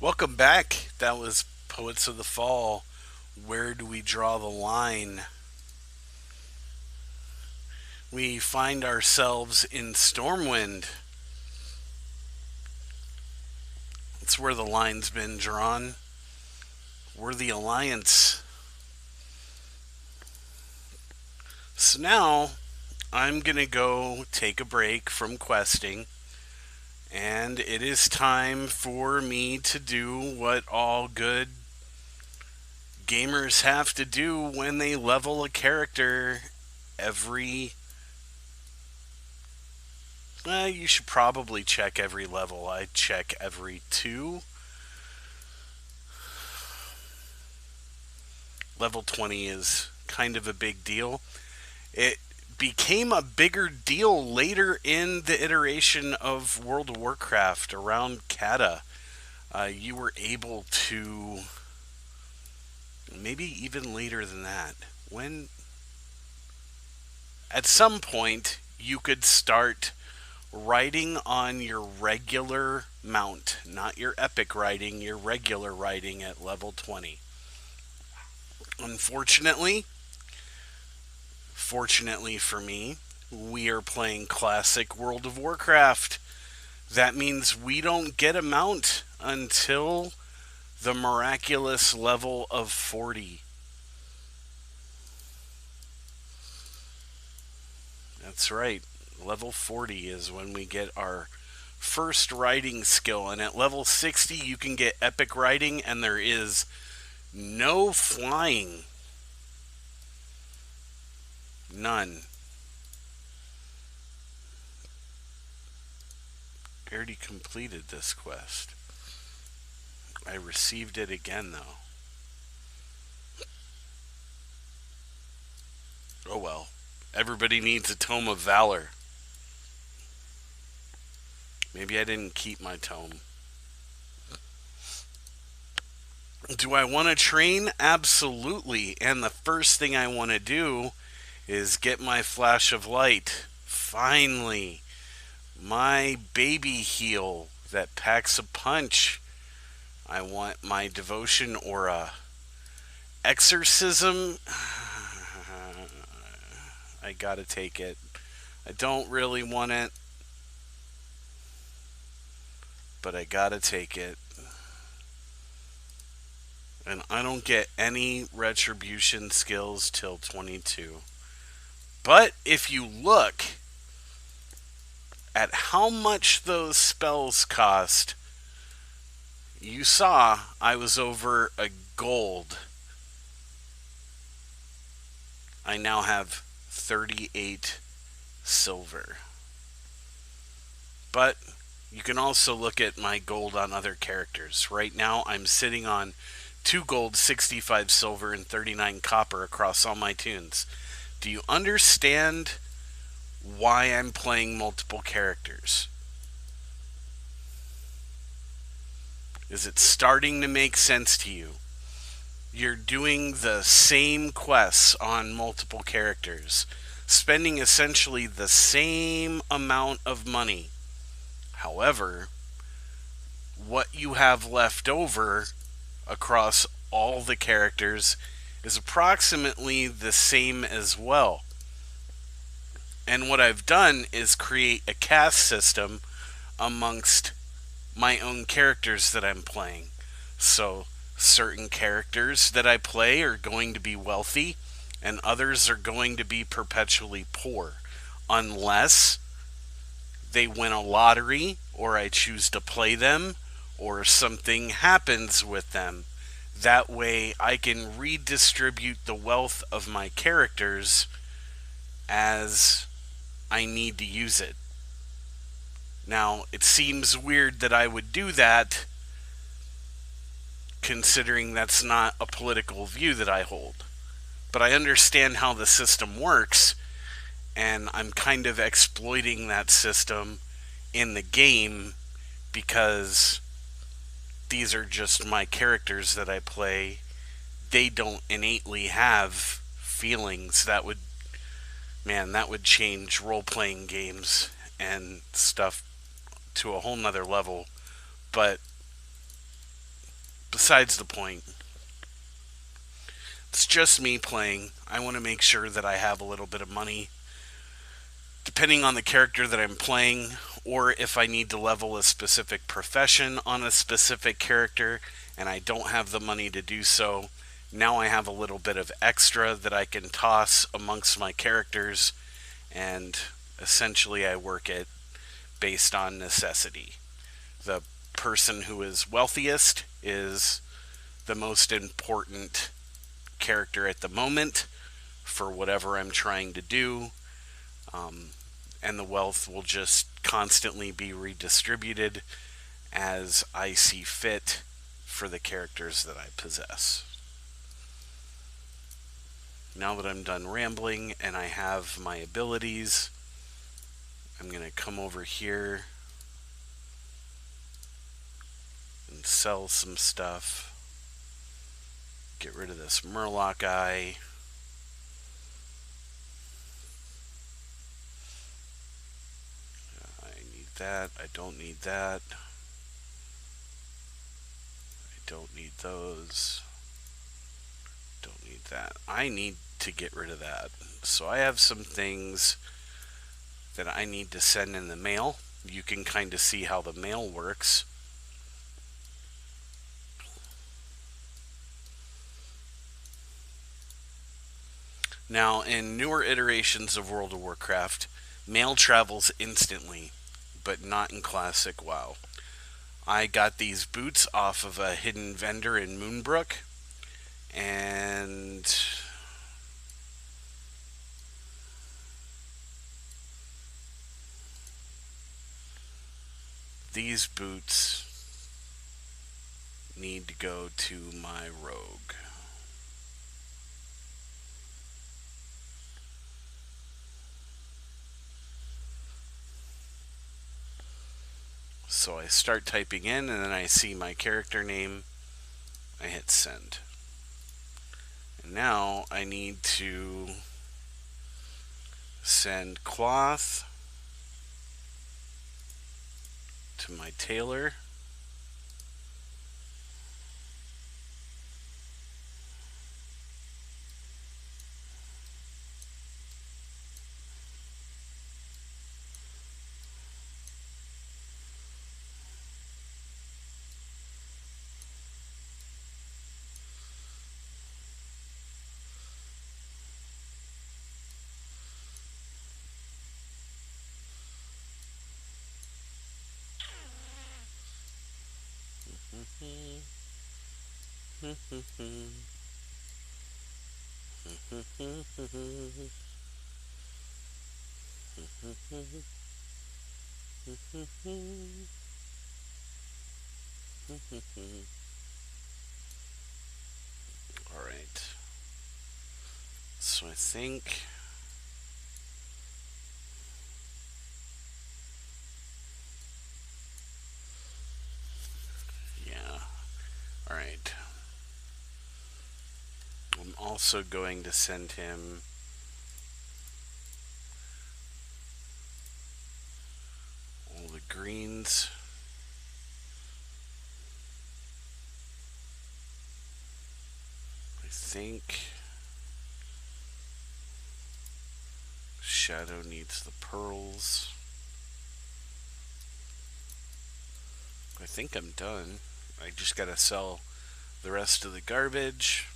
Welcome back. That was Poets of the Fall. Where do we draw the line? We find ourselves in Stormwind. It's where the line's been drawn. We're the Alliance. So now I'm going to go take a break from questing, and it is time for me to do what all good gamers have to do when they level a character every. You should probably check every level. I check every two. Level 20 is kind of a big deal. It became a bigger deal later in the iteration of World of Warcraft around Kata. You were able to, maybe even later than that, when at some point you could start riding on your regular mount, not your epic riding, your regular riding at level 20. Unfortunately, fortunately for me, we are playing classic World of Warcraft. That means we don't get a mount until the miraculous level of 40. That's right. Level 40 is when we get our first riding skill. And at level 60, you can get epic riding, and there is no flying. None. I already completed this quest. I received it again, though. Oh well. Everybody needs a Tome of Valor. Maybe I didn't keep my tome. Do I want to train? Absolutely. And the first thing I want to do is get my flash of light. Finally. My baby heal that packs a punch. I want my devotion aura. Exorcism. I gotta take it. I don't really want it, but I gotta take it. And I don't get any retribution skills till 22. But if you look at how much those spells cost, you saw I was over a gold. I now have 38 silver. But you can also look at my gold on other characters. Right now I'm sitting on 2 gold, 65 silver, and 39 copper across all my tunes. Do you understand why I'm playing multiple characters? Is it starting to make sense to you? You're doing the same quests on multiple characters, spending essentially the same amount of money. However, what you have left over across all the characters is approximately the same as well. And what I've done is create a caste system amongst my own characters that I'm playing. So certain characters that I play are going to be wealthy, and others are going to be perpetually poor, unless they win a lottery, or I choose to play them, or something happens with them. That way I can redistribute the wealth of my characters as I need to use it. Now, it seems weird that I would do that, considering that's not a political view that I hold. But I understand how the system works, and I'm kind of exploiting that system in the game because these are just my characters that I play. They don't innately have feelings. That would, man, that would change role-playing games and stuff to a whole nother level. But besides the point. It's just me playing. I want to make sure that I have a little bit of money, depending on the character that I'm playing, or if I need to level a specific profession on a specific character and I don't have the money to do so. Now I have a little bit of extra that I can toss amongst my characters, and essentially I work it based on necessity. The person who is wealthiest is the most important character at the moment for whatever I'm trying to do, um, and the wealth will just constantly be redistributed as I see fit for the characters that I possess. Now that I'm done rambling and I have my abilities, I'm going to come over here and sell some stuff. Get rid of this Murloc eye. I need that. I don't need that. I don't need those. Don't need that. I need to get rid of that. So I have some things that I need to send in the mail. You can kind of see how the mail works. Now, in newer iterations of World of Warcraft, mail travels instantly, but not in Classic WoW. I got these boots off of a hidden vendor in Moonbrook, and these boots need to go to my rogue. So I start typing in, and then I see my character name. I hit send. And now I need to send cloth to my tailor. Alright. So I think, yeah. Alright. I'm also going to send him all the greens. I think Shadow needs the pearls. I think I'm done. I just gotta sell the rest of the garbage.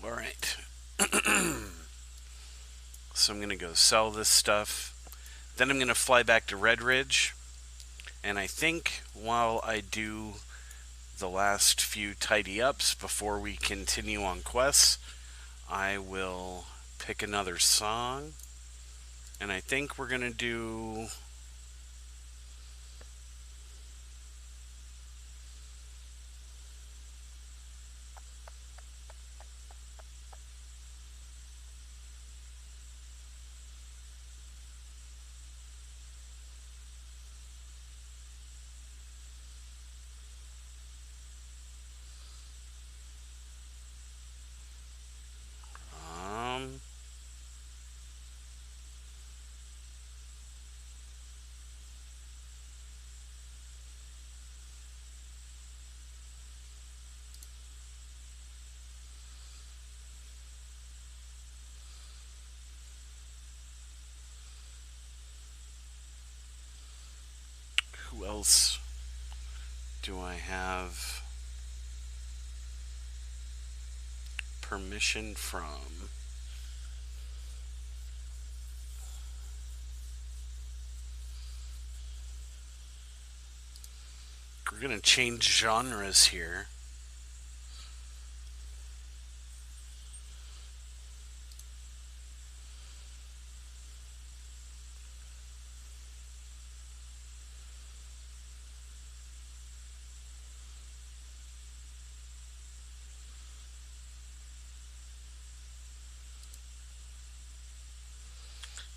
Alright. So I'm going to go sell this stuff. Then I'm going to fly back to Redridge. And I think while I do the last few tidy ups before we continue on quests, I will pick another song. And I think we're going to do... who else do I have permission from? We're going to change genres here.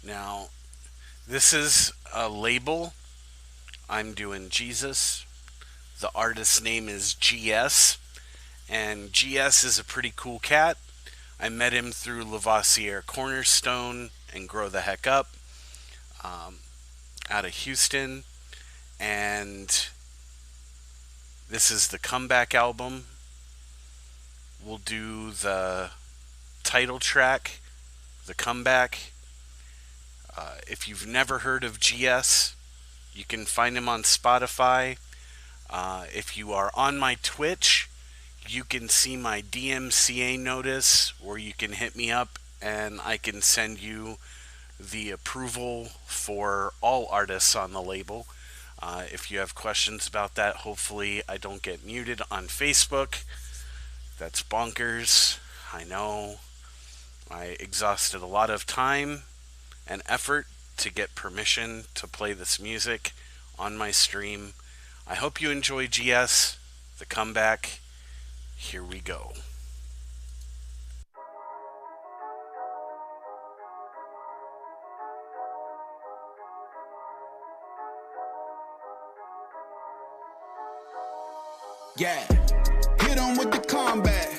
Now, this is a label. I'm doing Jesus. The artist's name is GS, and GS is a pretty cool cat. I met him through Lavoisier Cornerstone and Grow the Heck Up out of Houston, and this is the comeback album. We'll do the title track, the comeback. If you've never heard of GS, you can find him on Spotify. If you are on my Twitch, you can see my DMCA notice, or you can hit me up and I can send you the approval for all artists on the label. If you have questions about that, hopefully I don't get muted on Facebook. That's bonkers. I know. I exhausted a lot of time and effort to get permission to play this music on my stream. I hope you enjoy GS, the comeback. Here we go. Yeah, hit 'em with the combat.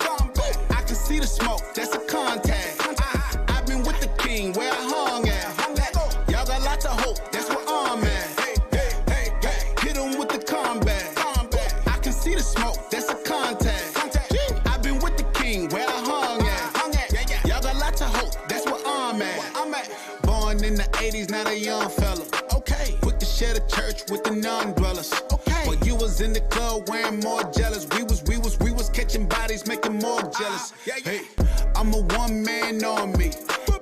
I can see the smoke, that's a contact. I've been with the king where I hung at. Y'all got lots of hope, that's where I'm at. Hit 'em with the combat. I can see the smoke, that's a contact. I've been with the king where I hung at. Y'all got lots of hope, that's where I'm at. Born in the 80s, not a young fella. Okay, quick to share the church with the non-dwellers. While you was in the club wearing more jealous, we was catching bodies, making more jealous. Hey, I'm a one-man army.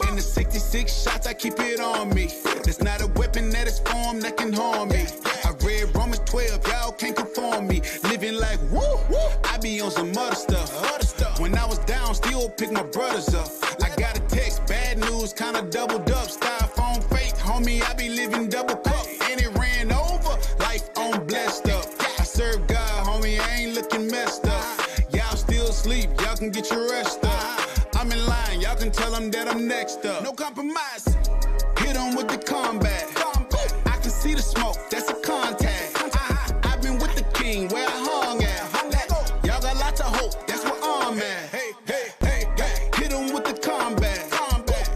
In the 66 shots, I keep it on me. There's not a weapon that is formed that can harm me. I read Romans 12, y'all can't conform me. Living like woo, I be on some other stuff. When I was down, still pick my brothers up. I got a text, bad news, kinda doubled up. Styrofoam fake, homie, I be living double cup. And it ran over, life on blessed up. I serve God, homie, I ain't looking messed up. Y'all still sleep, y'all can get your rest up. I'm in line, y'all can tell them that I'm next up. No compromise, hit 'em with the combat. I can see the smoke, that's a contact. I've been with the king where I hung at. Y'all got lots of hope, that's where I'm at. Hit 'em with the combat.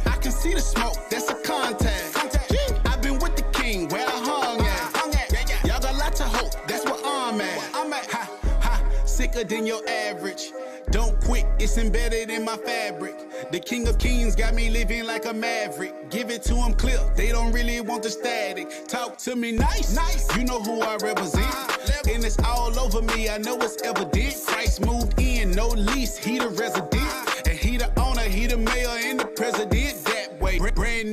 I can see the smoke, that's a contact. I've been with the king where I hung at. Y'all got lots of hope, that's where I'm at. Sicker than your average. Don't quit, it's embedded in my fabric. The king of kings got me living like a maverick. Give it to them clear, they don't really want the static. Talk to me nice, you know who I represent. And it's all over me, I know it's evident. Christ moved in, no lease, he the resident. And he the owner, he the mayor and the president. That way, brand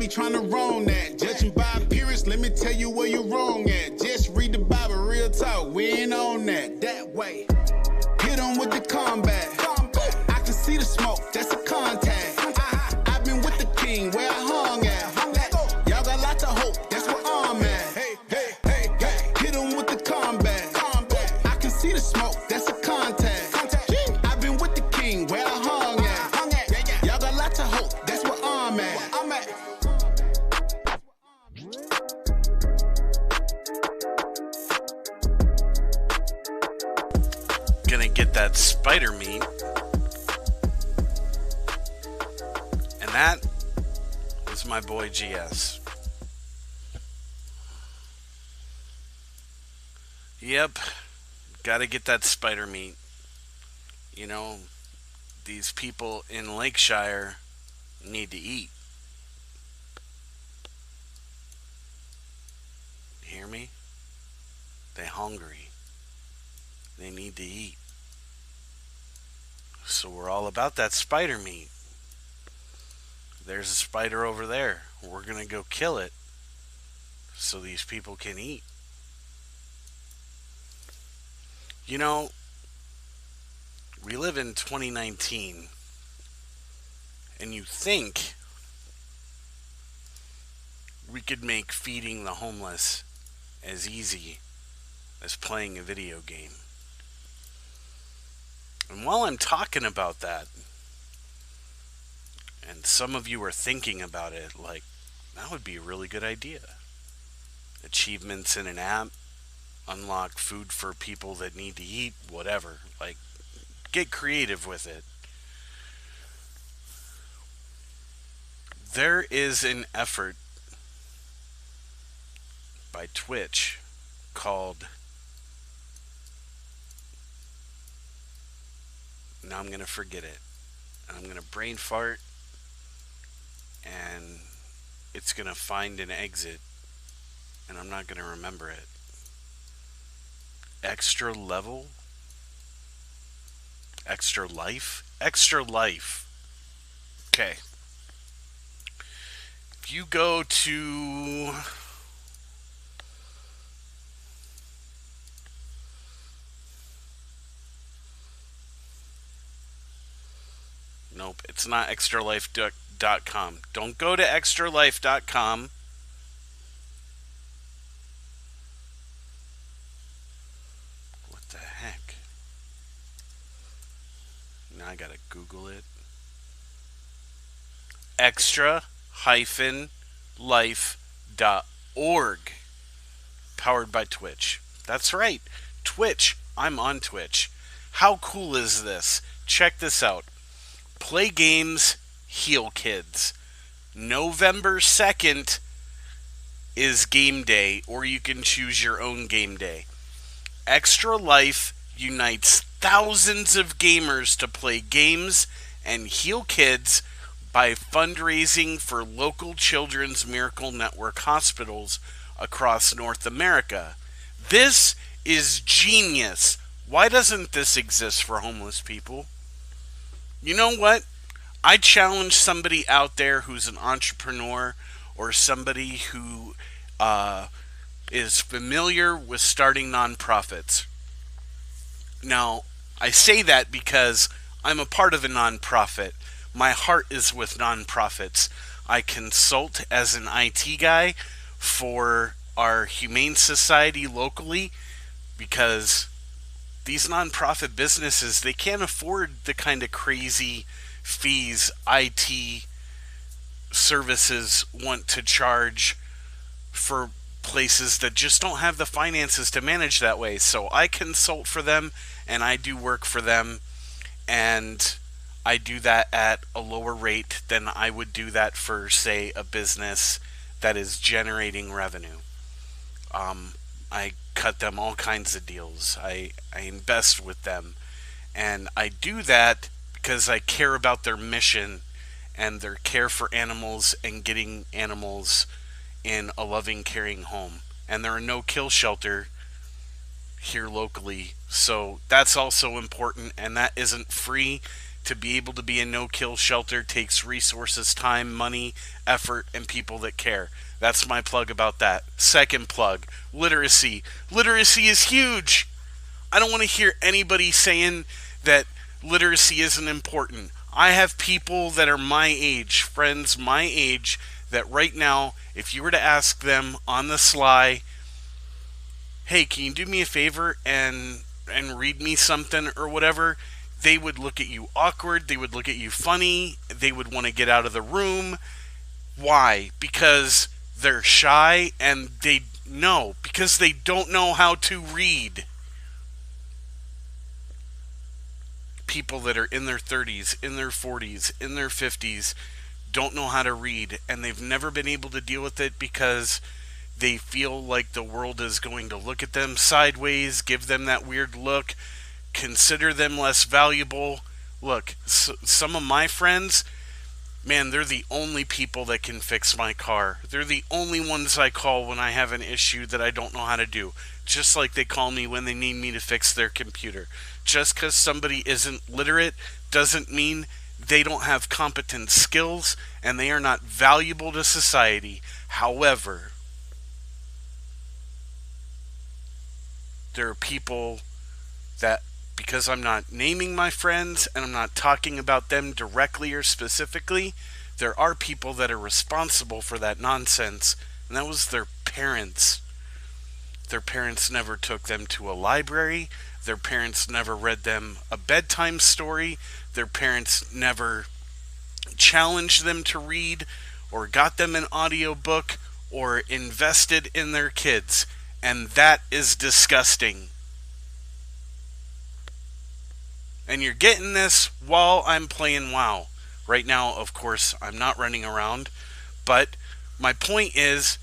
ain't tryna wrong that. Judging by appearance, let me tell you where you wrong at. Just read the Bible, real talk, we ain't on that way. Hit on with the combat. I can see the smoke, that's a contact. I've been with the king, where I hung at. Y'all got lots of hope, that's where I'm at. Hit on with the combat. I can see the smoke, that's a contact. I've been with the king, where I hung at. Y'all got lots of hope, that's where I'm at. Gonna get that spider meat. And that was my boy GS. Yep, gotta get that spider meat. You know, these people in Lakeshire need to eat. You hear me? They hungry. They need to eat. So we're all about that spider meat. There's a spider over there. We're gonna go kill it so these people can eat. You know, we live in 2019, and you think we could make feeding the homeless as easy as playing a video game. And while I'm talking about that, and some of you are thinking about it, like, that would be a really good idea. Achievements in an app, unlock food for people that need to eat, whatever. Like, get creative with it. There is an effort by Twitch called, now I'm going to forget it. I'm going to brain fart, and it's going to find an exit, and I'm not going to remember it. Extra level? Extra life? Extra life. Okay. If you go to... Nope, it's not extralife.com. Don't go to extralife.com. What the heck? Now I gotta Google it. Extra-life.org. Powered by Twitch. That's right. Twitch. I'm on Twitch. How cool is this? Check this out. Play games, heal kids. November 2nd is game day, or you can choose your own game day. Extra Life unites thousands of gamers to play games and heal kids by fundraising for local Children's Miracle Network hospitals across North America. This is genius. Why doesn't this exist for homeless people? You know what? I challenge somebody out there who's an entrepreneur or somebody who is familiar with starting nonprofits. Now, I say that because I'm a part of a nonprofit. My heart is with nonprofits. I consult as an IT guy for our Humane Society locally because these nonprofit businesses, they can't afford the kind of crazy fees IT services want to charge for places that just don't have the finances to manage that way. So I consult for them and I do work for them, and I do that at a lower rate than I would do that for, say, a business that is generating revenue. I cut them all kinds of deals. I invest with them. And I do that because I care about their mission and their care for animals and getting animals in a loving, caring home. And there are no kill shelter here locally. So that's also important, and that isn't free to be able to be a no-kill shelter takes resources, time, money, effort, and people that care. That's my plug about that. Second plug, literacy. Literacy is huge. I don't want to hear anybody saying that literacy isn't important. I have people that are my age, friends my age, that right now, if you were to ask them on the sly, hey, can you do me a favor and read me something or whatever, they would look at you awkward, they would look at you funny, they would want to get out of the room. Why? Because they're shy and because they don't know how to read. People that are in their 30s, in their 40s, in their 50s don't know how to read, and they've never been able to deal with it because they feel like the world is going to look at them sideways, give them that weird look, consider them less valuable. Look, some of my friends, man, they're the only people that can fix my car. They're the only ones I call when I have an issue that I don't know how to do. Just like they call me when they need me to fix their computer. Just because somebody isn't literate doesn't mean they don't have competent skills and they are not valuable to society. However, there are people that, because I'm not naming my friends and I'm not talking about them directly or specifically, there are people that are responsible for that nonsense, and that was their parents. Their parents never took them to a library. Their parents never read them a bedtime story. Their parents never challenged them to read or got them an audiobook or invested in their kids. And that is disgusting. And you're getting this while I'm playing WoW. Right now, of course, I'm not running around. But my point is,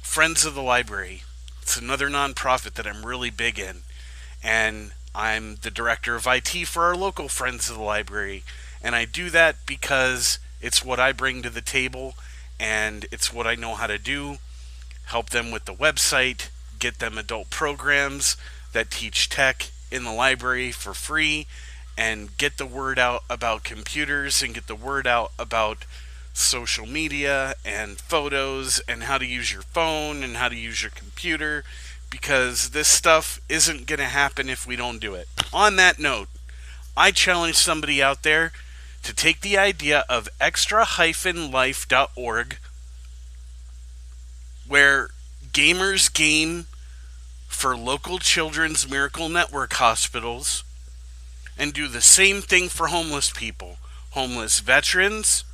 Friends of the Library. It's another nonprofit that I'm really big in. And I'm the director of IT for our local Friends of the Library. And I do that because it's what I bring to the table and it's what I know how to do. Help them with the website, get them adult programs that teach tech in the library for free, and get the word out about computers and get the word out about social media and photos and how to use your phone and how to use your computer, because this stuff isn't going to happen if we don't do it. On that note, I challenge somebody out there to take the idea of extra-life.org, where gamers game for local Children's Miracle Network hospitals, and do the same thing for homeless people, homeless veterans,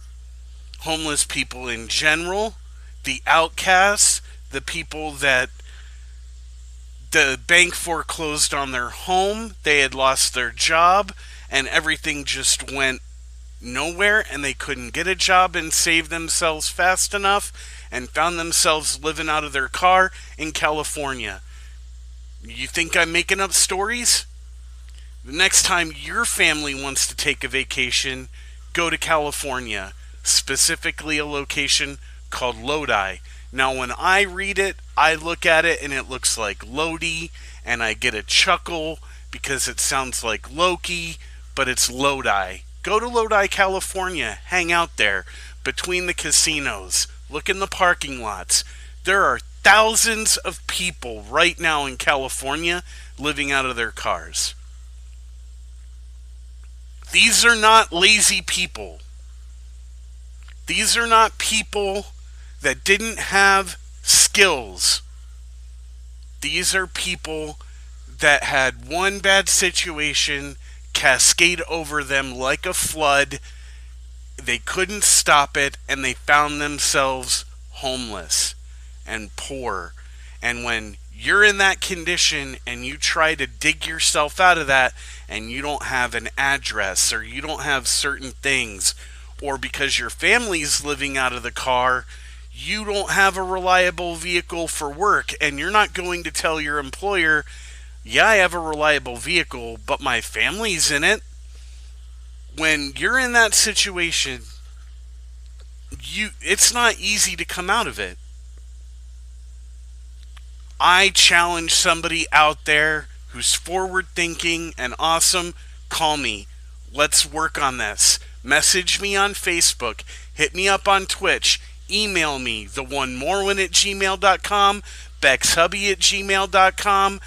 homeless people in general, the outcasts, the people that the bank foreclosed on their home, they had lost their job, and everything just went nowhere, and they couldn't get a job and save themselves fast enough, and found themselves living out of their car in California. You think I'm making up stories? The next time your family wants to take a vacation, go to California, specifically a location called Lodi. Now, when I read it, I look at it and it looks like Lodi, and I get a chuckle because it sounds like Loki, but it's Lodi. Go to Lodi, California, hang out there between the casinos, look in the parking lots. There are thousands of people right now in California living out of their cars. These are not lazy people. These are not people that didn't have skills. These are people that had one bad situation cascade over them like a flood. They couldn't stop it, and they found themselves homeless and poor. And when you're in that condition and you try to dig yourself out of that, and you don't have an address, or you don't have certain things, or because your family's living out of the car, you don't have a reliable vehicle for work, and you're not going to tell your employer, yeah, I have a reliable vehicle, but my family's in it. When you're in that situation, it's not easy to come out of it. I challenge somebody out there who's forward thinking and awesome. Call me Let's work on this. Message me on Facebook. Hit me up on Twitch. Email me, theonemorwin@gmail.com, bexhubby@gmail.com.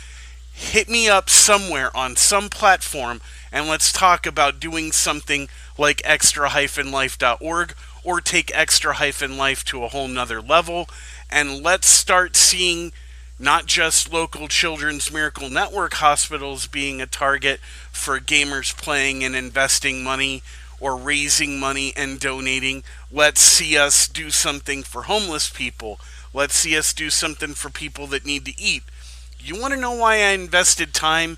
Hit me up somewhere on some platform, and let's talk about doing something like extra-life.org, or take extra-life to a whole nother level, and let's start seeing not just local Children's Miracle Network hospitals being a target for gamers playing and investing money or raising money and donating. Let's see us do something for homeless people. Let's see us do something for people that need to eat. You want to know why I invested time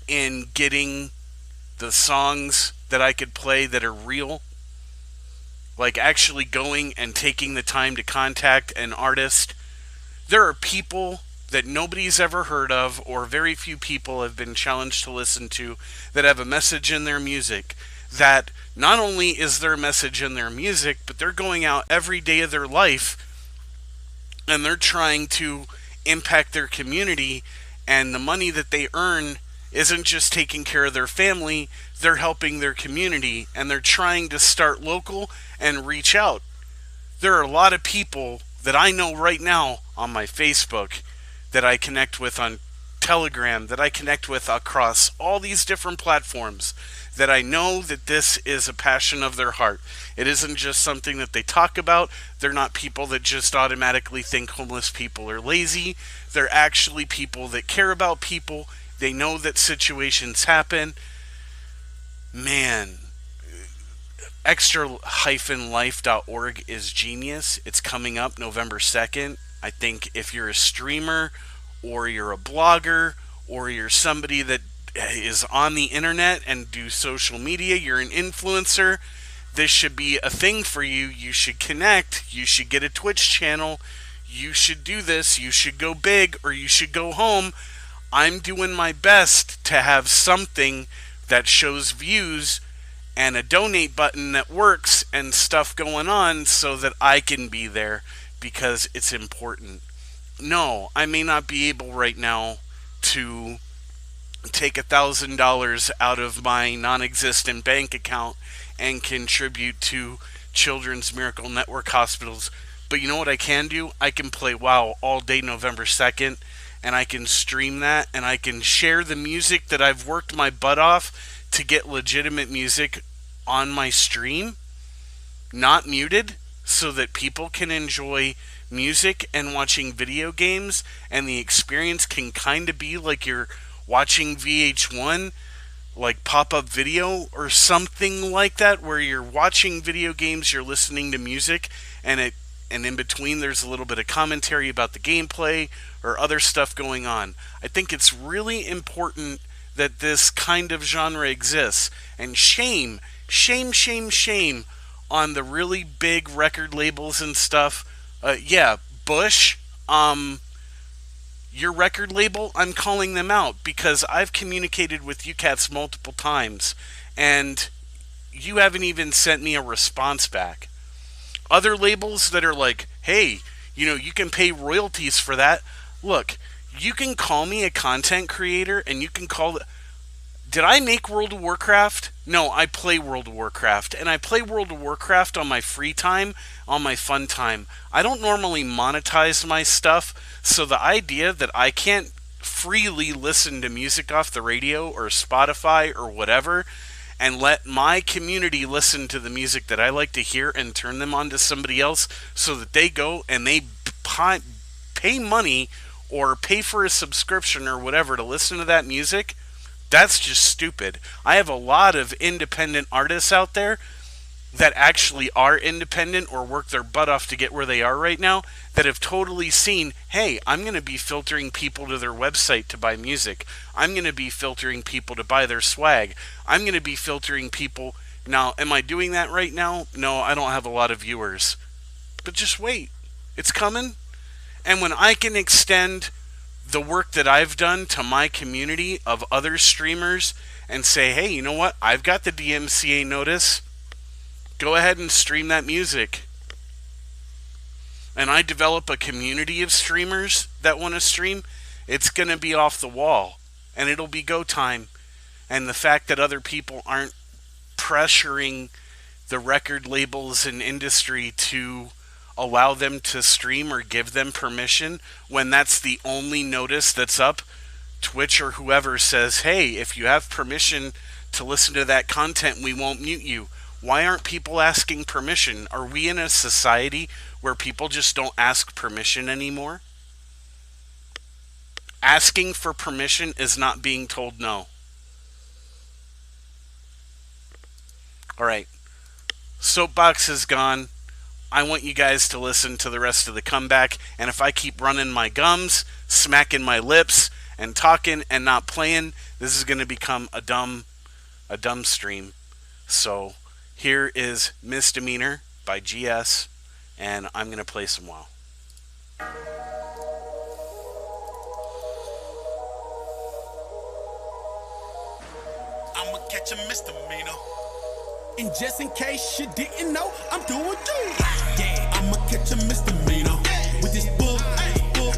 in getting the songs that I could play that are real? Like actually going and taking the time to contact an artist. There are people that nobody's ever heard of, or very few people have been challenged to listen to, that have a message in their music. That not only is there a message in their music, but they're going out every day of their life and they're trying to impact their community, and the money that they earn isn't just taking care of their family, they're helping their community, and they're trying to start local and reach out. There are a lot of people that I know right now on my Facebook, that I connect with on Telegram, that I connect with across all these different platforms, that I know that this is a passion of their heart. It isn't just something that they talk about. They're not people that just automatically think homeless people are lazy. They're actually people that care about people. They know that situations happen. Man, extra-life.org is genius. It's coming up November 2nd. I think if you're a streamer, or you're a blogger, or you're somebody that is on the internet and do social media, you're an influencer, this should be a thing for you. You should connect. You should get a Twitch channel. You should do this. You should go big, or you should go home. I'm doing my best to have something that shows views and a donate button that works and stuff going on so that I can be there, because it's important. No, I may not be able right now to take $1,000 out of my non-existent bank account and contribute to Children's Miracle Network hospitals. But you know what I can do? I can play WoW all day November 2nd, and I can stream that, and I can share the music that I've worked my butt off to get legitimate music on my stream, not muted, so that people can enjoy music and watching video games, and the experience can kind of be like you're watching VH1, like pop-up video or something like that, where you're watching video games, you're listening to music, and in between there's a little bit of commentary about the gameplay or other stuff going on. I think it's really important that this kind of genre exists, and shame on the really big record labels and stuff. Yeah, Bush, your record label, I'm calling them out, because I've communicated with you cats multiple times, and you haven't even sent me a response back. Other labels that are like, hey, you can pay royalties for that. Look, you can call me a content creator, and you can call it... Did I make World of Warcraft? No, I play World of Warcraft, and I play World of Warcraft on my free time, on my fun time. I don't normally monetize my stuff, so the idea that I can't freely listen to music off the radio or Spotify or whatever, and let my community listen to the music that I like to hear and turn them on to somebody else so that they go and they pay money or pay for a subscription or whatever to listen to that music, that's just stupid. I have a lot of independent artists out there that actually are independent or work their butt off to get where they are right now, that have totally seen, hey, I'm going to be filtering people to their website to buy music. I'm going to be filtering people to buy their swag. I'm going to be filtering people. Now, am I doing that right now? No, I don't have a lot of viewers. But just wait. It's coming. And when I can extend the work that I've done to my community of other streamers and say, hey, you know what? I've got the DMCA notice. Go ahead and stream that music. And I develop a community of streamers that want to stream, it's going to be off the wall. And it'll be go time. And the fact that other people aren't pressuring the record labels and industry to allow them to stream or give them permission when that's the only notice that's up. Twitch or whoever says, hey, if you have permission to listen to that content, we won't mute you. Why aren't people asking permission? Are we in a society where people just don't ask permission anymore? Asking for permission is not being told no. All right. Soapbox is gone. I want you guys to listen to the rest of the comeback. And if I keep running my gums, smacking my lips, and talking and not playing, this is going to become a dumb stream. So here is Misdemeanor by GS, and I'm going to play some WoW. I'ma catch a misdemeanor. And just in case you didn't know, I'm doing good. Yeah, I'ma catch a misdemeanor. With this bull,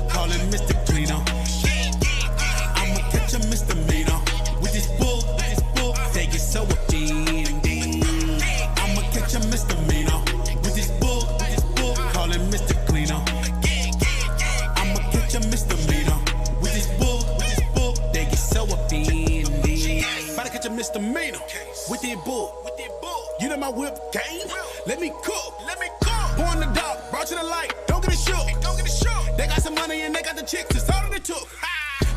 call it Mr. Cleaner. I'ma catch a misdemeanor. With this bull, take it so offending. I'ma catch a misdemeanor. With this bull, call it Mr. Cleaner. I'ma catch a misdemeanor. With this bull, take it so offending. About to catch a misdemeanor. With that bull. You know my whip game. Let me cook. Born the dog, brought you the light. Don't get it shook. They got some money and they got the chicks. That's all that it took.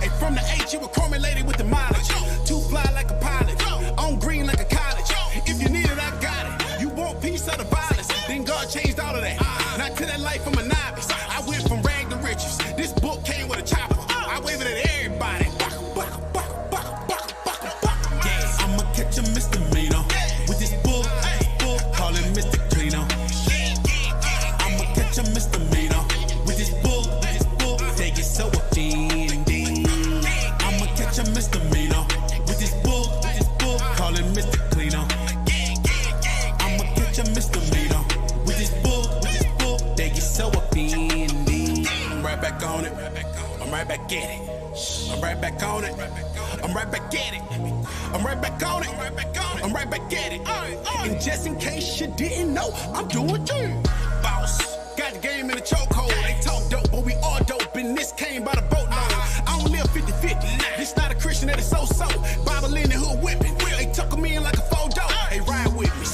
Hey, from the H, you were correlated with the mileage. Too fly like a pilot. On green like a college. If you need it, I got it. You want peace or the violence? Then God changed all of that. Not to that life, I'm a novice. I went from rag to riches. This book came with a chopper. I wave it at everybody. Yeah, I'ma catch a misdemeanor. With this bull, call it Mr. Cleaner. I'ma catch a misdemeanor. With this bull, take it so offending. I'ma catch a misdemeanor. With this bull, call it Mr. Cleaner. I'ma catch a misdemeanor. With this bull, take it so offending. I'm right back on it. I'm right back at it. I'm right back on it. I'm right back at it. I'm right back on it. I'm right back at it. And just in case you didn't know, I'm doing good. Boss, got the game in the chokehold. They talk dope, but we all dope. And this came by the boatload. I don't live 50-50. This not a Christian, that is so-so. Bible in the hood whipping. They tuck me in like a photo. They ride with me.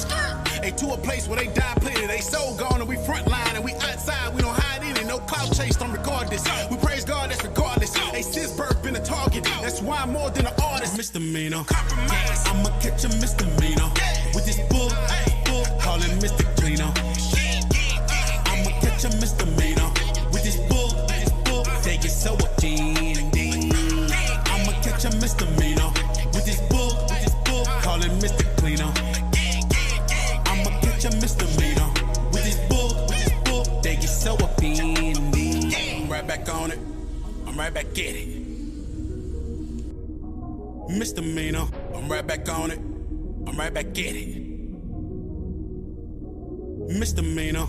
They to a place where they die plenty. They soul gone and we front line and we outside. We don't hide in it. No clout chase, don't record this. We praise God, that's regardless. They since birth been a target. That's why I'm more than an artist. Misdemeanor. Yes, I'ma catch a misdemeanor. With this bull, call it Mr. Cleaner. I'ma catch a misdemeanor. With this bull, take it so offending. I'ma catch a misdemeanor. With this bull, call it Mr. Cleaner. I'ma catch a misdemeanor. With this bull, take it so offending. I'm right back on it. I'm right back at it. Misdemeanor. I'm right back on it. I'm right back at it. Misdemeanor.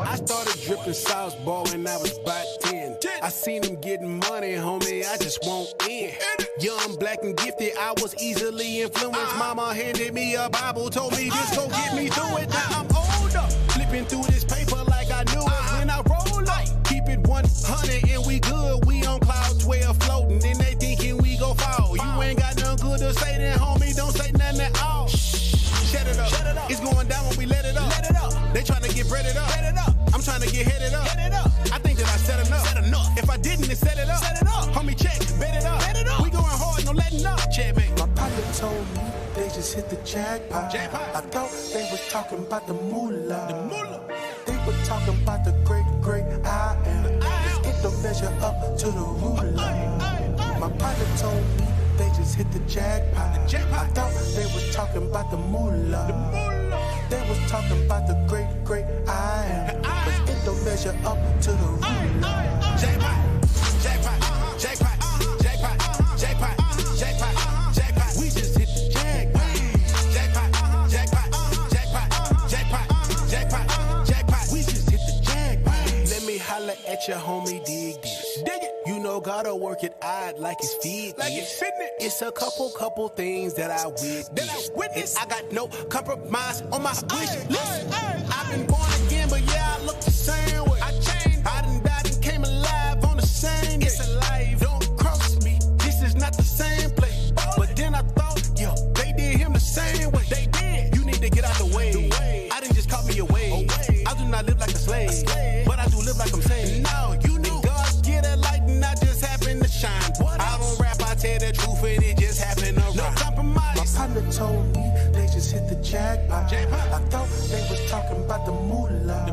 I started dripping sauce ball when I was about 10. I seen him getting money, homie, I just want in. Young, black, and gifted, I was easily influenced. Mama handed me a Bible, told me this gon' get me through it. Now I'm older, flipping through this paper like I knew it. When I roll up, keep it 100 and we good. We on cloud 12 floating, then they thinking we go fall. You ain't got nothing good to say then, homie, don't say nothing at all. Shut it up. It's going down when we let it up. They trying to get breaded up. I'm trying to get headed up. I think that I set enough. If I didn't, then set it up. Homie, check, bet it up. We going hard, no letting up. Checkmate. My partner told me they just hit the jackpot. I thought they was talking about the moolah. They were talking about the great I am. Let's get the don't measure up to the ruler. My partner told me they just hit the jackpot. I thought they was talking about the moolah. They was talking about the great I am. But it don't measure up to the ruler. Jackpot, jackpot, jackpot, jackpot, jackpot, jackpot, jackpot. We just hit the jackpot. Jackpot, jackpot, jackpot, jackpot, jackpot, jackpot. We just hit the jackpot. Let me holla at your homie, dig this. Dig it. You know, gotta work it out like it's feed. Like it's fitness. It's a couple things that I witness. I got no compromise on my wish list. I've been born again, but yeah, I look the same way. I changed. I done died and came alive on the same day. It's alive. Don't cross me. This is not the same place. But then I thought, yo, they did him the same way. They did. You need to get out the way. I didn't just call me away. I do not live like a slave, but I do live like I'm saved. No, you knew God get a light and I just happen to shine. I don't rap, I tell the truth and it just happened to rhyme. No compromise. My partner told me they just hit the jackpot. I thought they was talking about the moolah.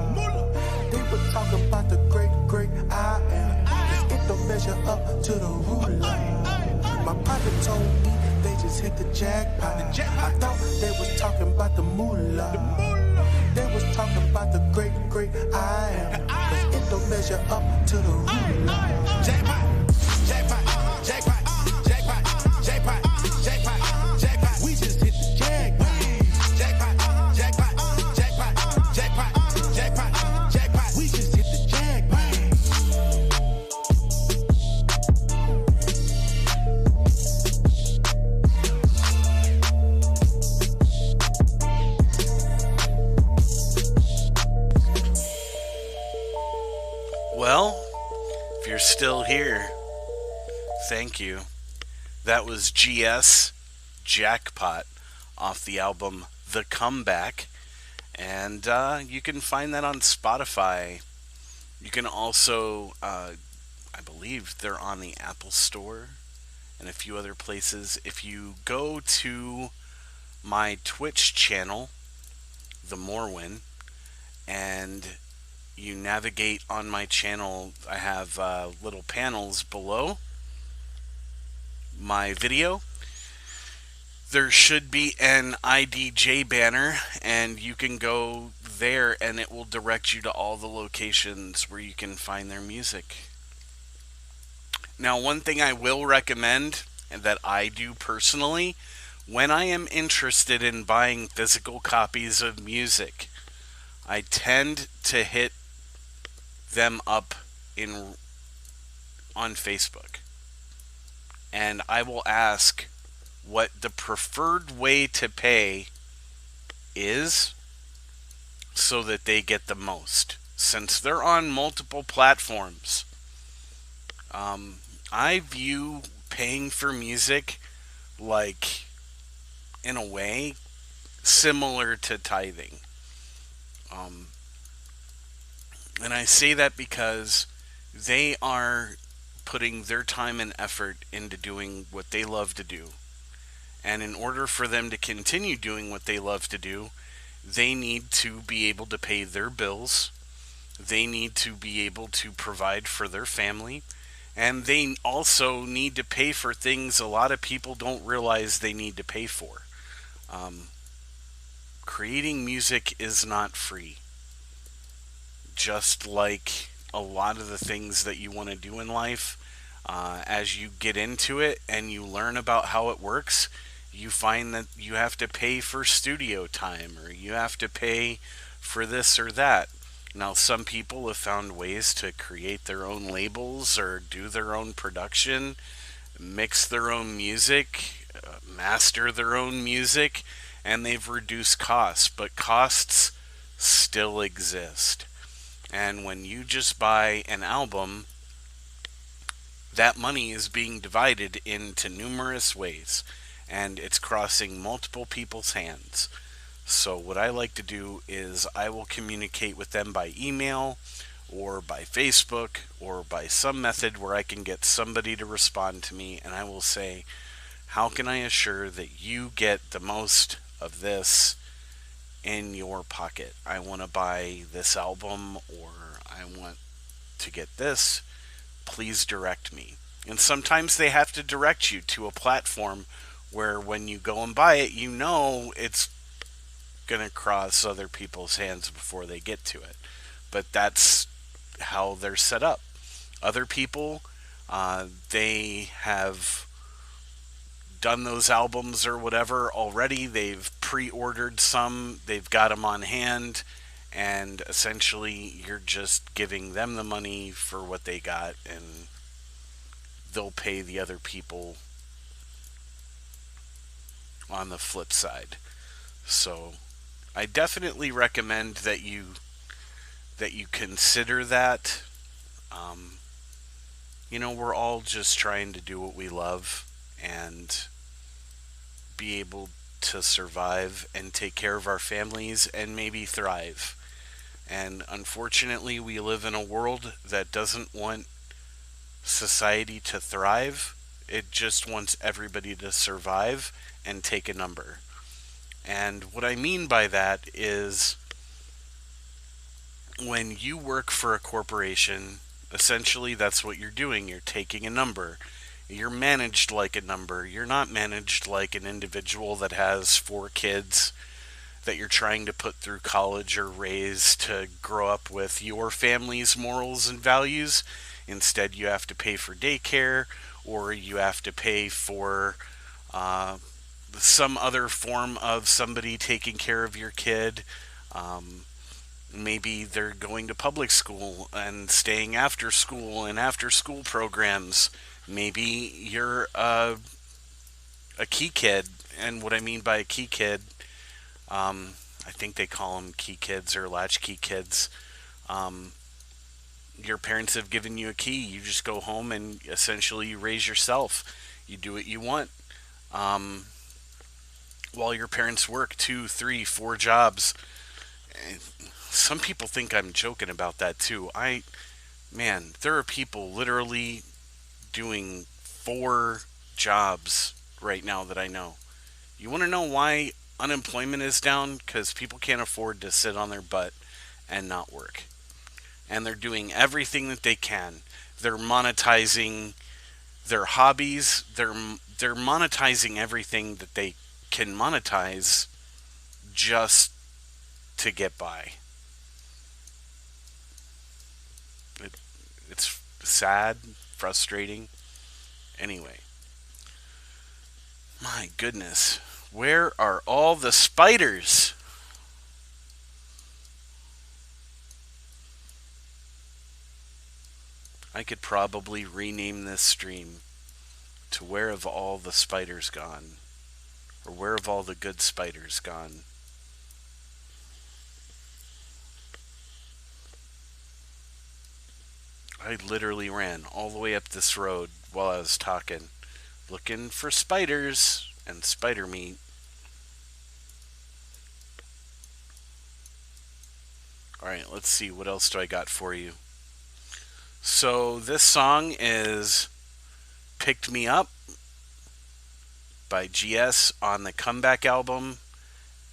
They were talking about the great I am. 'Cause it don't measure up to the ruler. My partner told me they just hit the jackpot. I thought they was talking about the moolah. They was talking about the great I am. 'Cause it don't measure up to the ruler. Jackpot, jackpot, jackpot, jackpot, jackpot, jackpot, jackpot. We just hit the jackpot. Jackpot, jackpot, jackpot, jackpot, jackpot, jackpot. We just hit the jackpot. Well, if you're still here, thank you. That was GS Jackpot off the album The Comeback. And you can find that on Spotify. You can also, I believe they're on the Apple Store and a few other places. If you go to my Twitch channel, The Morwin, and you navigate on my channel, I have little panels below my video. There should be an IDJ banner, and you can go there and it will direct you to all the locations where you can find their music. Now, one thing I will recommend, and that I do personally, when I am interested in buying physical copies of music, I tend to hit them up on Facebook, and I will ask what the preferred way to pay is so that they get the most. Since they're on multiple platforms, I view paying for music like, in a way, similar to tithing. And I say that because they are putting their time and effort into doing what they love to do. And in order for them to continue doing what they love to do, they need to be able to pay their bills. They need to be able to provide for their family. And they also need to pay for things a lot of people don't realize they need to pay for. Creating music is not free. Just like a lot of the things that you want to do in life, as you get into it and you learn about how it works, you find that you have to pay for studio time, or you have to pay for this or that. Now, some people have found ways to create their own labels or do their own production, mix their own music, master their own music, and they've reduced costs, but costs still exist. And when you just buy an album, that money is being divided into numerous ways, and it's crossing multiple people's hands. So what I like to do is I will communicate with them by email or by Facebook or by some method where I can get somebody to respond to me, and I will say, how can I assure that you get the most of this in your pocket? I want to buy this album, or I want to get this. please direct me. And sometimes they have to direct you to a platform where when you go and buy it, you know it's going to cross other people's hands before they get to it. But that's how they're set up. Other people, they have done those albums or whatever already. They've pre ordered some, they've got them on hand, and essentially you're just giving them the money for what they got, and they'll pay the other people on the flip side. So I definitely recommend that you consider that. We're all just trying to do what we love and be able to survive and take care of our families and maybe thrive. And unfortunately, we live in a world that doesn't want society to thrive. It just wants everybody to survive and take a number. And what I mean by that is when you work for a corporation, essentially that's what you're doing. You're taking a number. You're managed like a number. You're not managed like an individual that has 4 kids that you're trying to put through college or raise to grow up with your family's morals and values. Instead, you have to pay for daycare, or you have to pay for some other form of somebody taking care of your kid. Maybe they're going to public school and staying after school and after school programs. Maybe you're a key kid, and what I mean by a key kid, I think they call them key kids or latchkey kids. Your parents have given you a key. You just go home and essentially you raise yourself. You do what you want. While your parents work 2, 3, 4 jobs. Some people think I'm joking about that too. Man, there are people literally doing 4 jobs right now that I know. You want to know why unemployment is down? Because people can't afford to sit on their butt and not work. And they're doing everything that they can. They're monetizing their hobbies. They're monetizing everything that they can monetize just to get by. It's sad, frustrating. Anyway, my goodness, where are all the spiders? I could probably rename this stream to Where Have All the Spiders Gone? Or Where Have All the Good Spiders Gone? I literally ran all the way up this road while I was talking, looking for spiders and spider meat. Alright, let's see, what else do I got for you? So this song is Picked Me Up by GS on the Comeback album,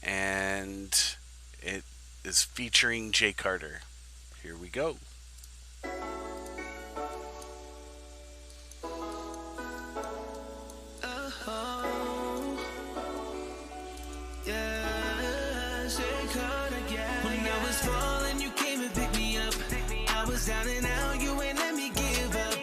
and it is featuring Jay Carter. Here we go. When I was falling, you came and picked me up. I was down and out, you ain't let me give up.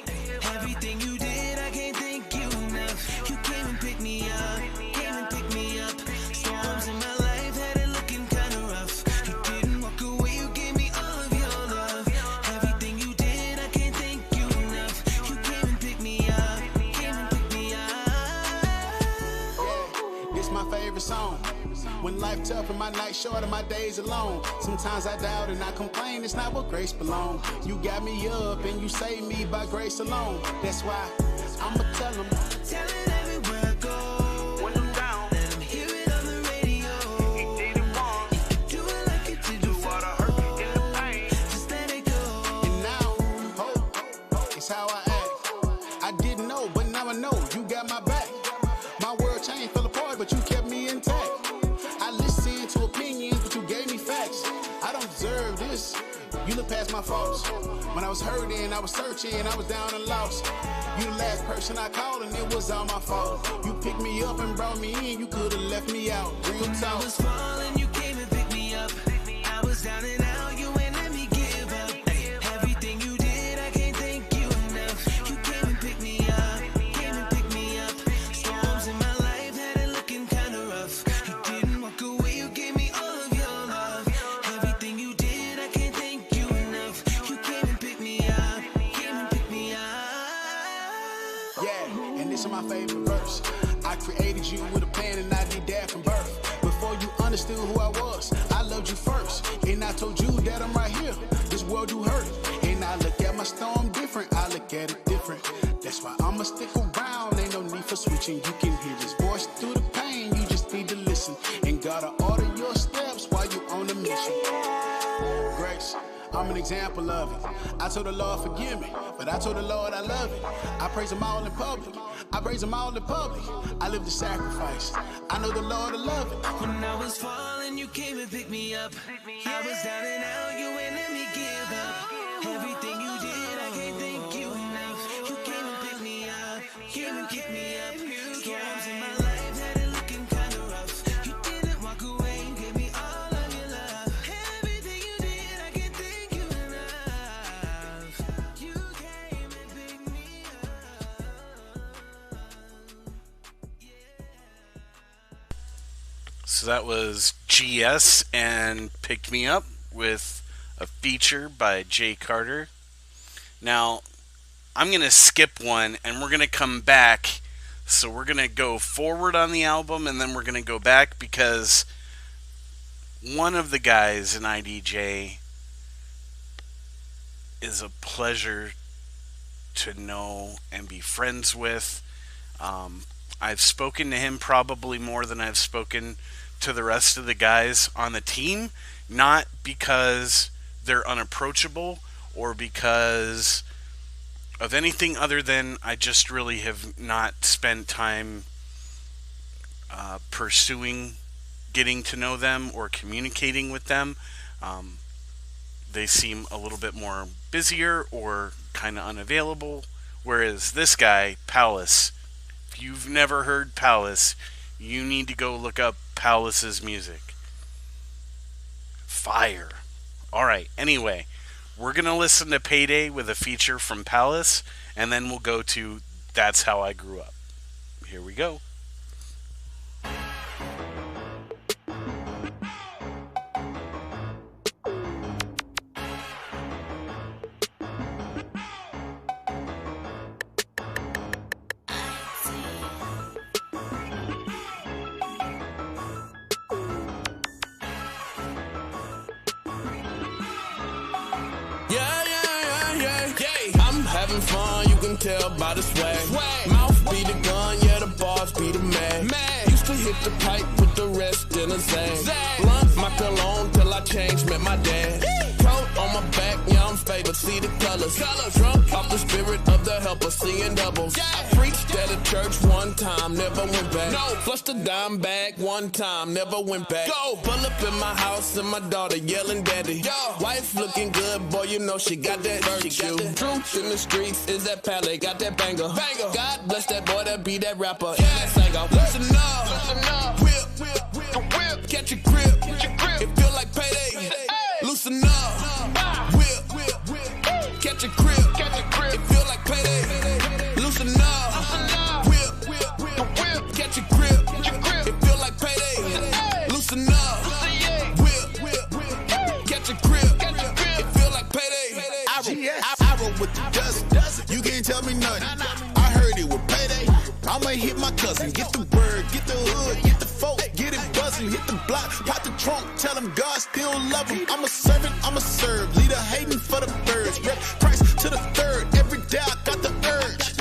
Everything you did, I can't thank you enough. You came and picked me up, came and picked me up. Storms in my life had it looking kinda rough. You didn't walk away, you gave me all of your love. Everything you did, I can't thank you enough. You came and picked me up, came and picked me up. Yeah, this my favorite song. When life tough and my nights short and my days alone. Sometimes I doubt and I complain, it's not what grace belong. You got me up and you saved me by grace alone. That's why I'ma tell them. Tell it everywhere I go. When I'm down, let them hear it on the radio. He did it once. If you do it like it did before, the hurt and the pain, just let it go. And now, hope is how I act. I didn't know, but now I know you got my back. My world changed, fell apart, but you kept me intact. I listened to opinions, but you gave me facts. I don't deserve this. You look past confess my faults. When I was hurting, I was searching, I was down and lost. You the last person I called and it was all my fault. You picked me up and brought me in, you could've left me out. Real talk. I was falling, you came and picked me up. I was down and out, you ain't let me give up. Everything you did, I can't thank you enough. You came and picked me up, came and picked me up. Storms in my life had it looking kinda rough. You didn't walk away, you gave me all of your love. Everything you did, I can't thank you enough. You came and picked me up, came and picked me up. Yeah, and this is my favorite verse. I created you with a plan and I did that from birth. Before you understood who I was, I loved you first. And I told you that I'm right here, this world do hurt. And I look at my storm different, I look at it different. That's why I'ma stick around, ain't no need for switching. You can hear this voice through the pain, you just need to listen. And gotta order your steps while you on the mission. Grace, I'm an example of it. I told the Lord forgive me, but I told the Lord I love it. I praise him all in public, I praise him all in public. I live the sacrifice, I know the Lord will love it. When I was falling, you came and picked me up. I was down and out, you ain't let me give up. Everything you did, I can't thank you enough. You came and picked me up, came and picked me up. Storms in my life had it looking kinda rough. You didn't walk away, gave me all of your love. Everything you did, I can't thank you enough. You came and picked me up. So that was GS and Picked Me Up with a feature by Jay Carter. Now, I'm going to skip one and we're going to come back. So we're going to go forward on the album and then we're going to go back because one of the guys in IDJ is a pleasure to know and be friends with. I've spoken to him probably more than I've spoken to the rest of the guys on the team, not because they're unapproachable or because of anything other than I just really have not spent time pursuing getting to know them or communicating with them. They seem a little bit more busier or kind of unavailable, whereas this guy, Palace, if you've never heard Palace, you need to go look up Palace's music. Fire. Alright, anyway, we're going to listen to Payday with a feature from Palace, and then we'll go to That's How I Grew Up. Here we go. I'm having fun, you can tell by the swag. Mouth be the gun, yeah, the bars be the man. Used to hit the pipe with the rest in a zag. Blunt my cologne till I changed, met my dad. Coat on my back, yeah, I'm faded, see the colors. Drunk off the spirit of the helper, seeing doubles. I preached at a church one time, never went back. Flushed a dime bag one time, never went back. Pull up in my house and my daughter yelling daddy. Wife looking good, boy, you know she got that virtue. Truth in the streets is that Pally, got that banger. God bless that boy that be that rapper. Singer. Listen up, whip, catch your grip. It feel like payday. Loosen up, whip, catch your grip. It feel like payday. Loosen up, whip, catch your grip. It feel like payday. Loosen up, whip, catch your grip. It feel like payday. I roll with the dust. You can't tell me nothing. I heard it with Payday. I'ma hit my cousin. Get the word, get the hood, get the folk, get it buzzing. Hit the block, pop the trunk, tell them God still love him. I'm a servant, I'm a serve. Leader hating for the birds. Rep Christ to the third. Every day I got the urge.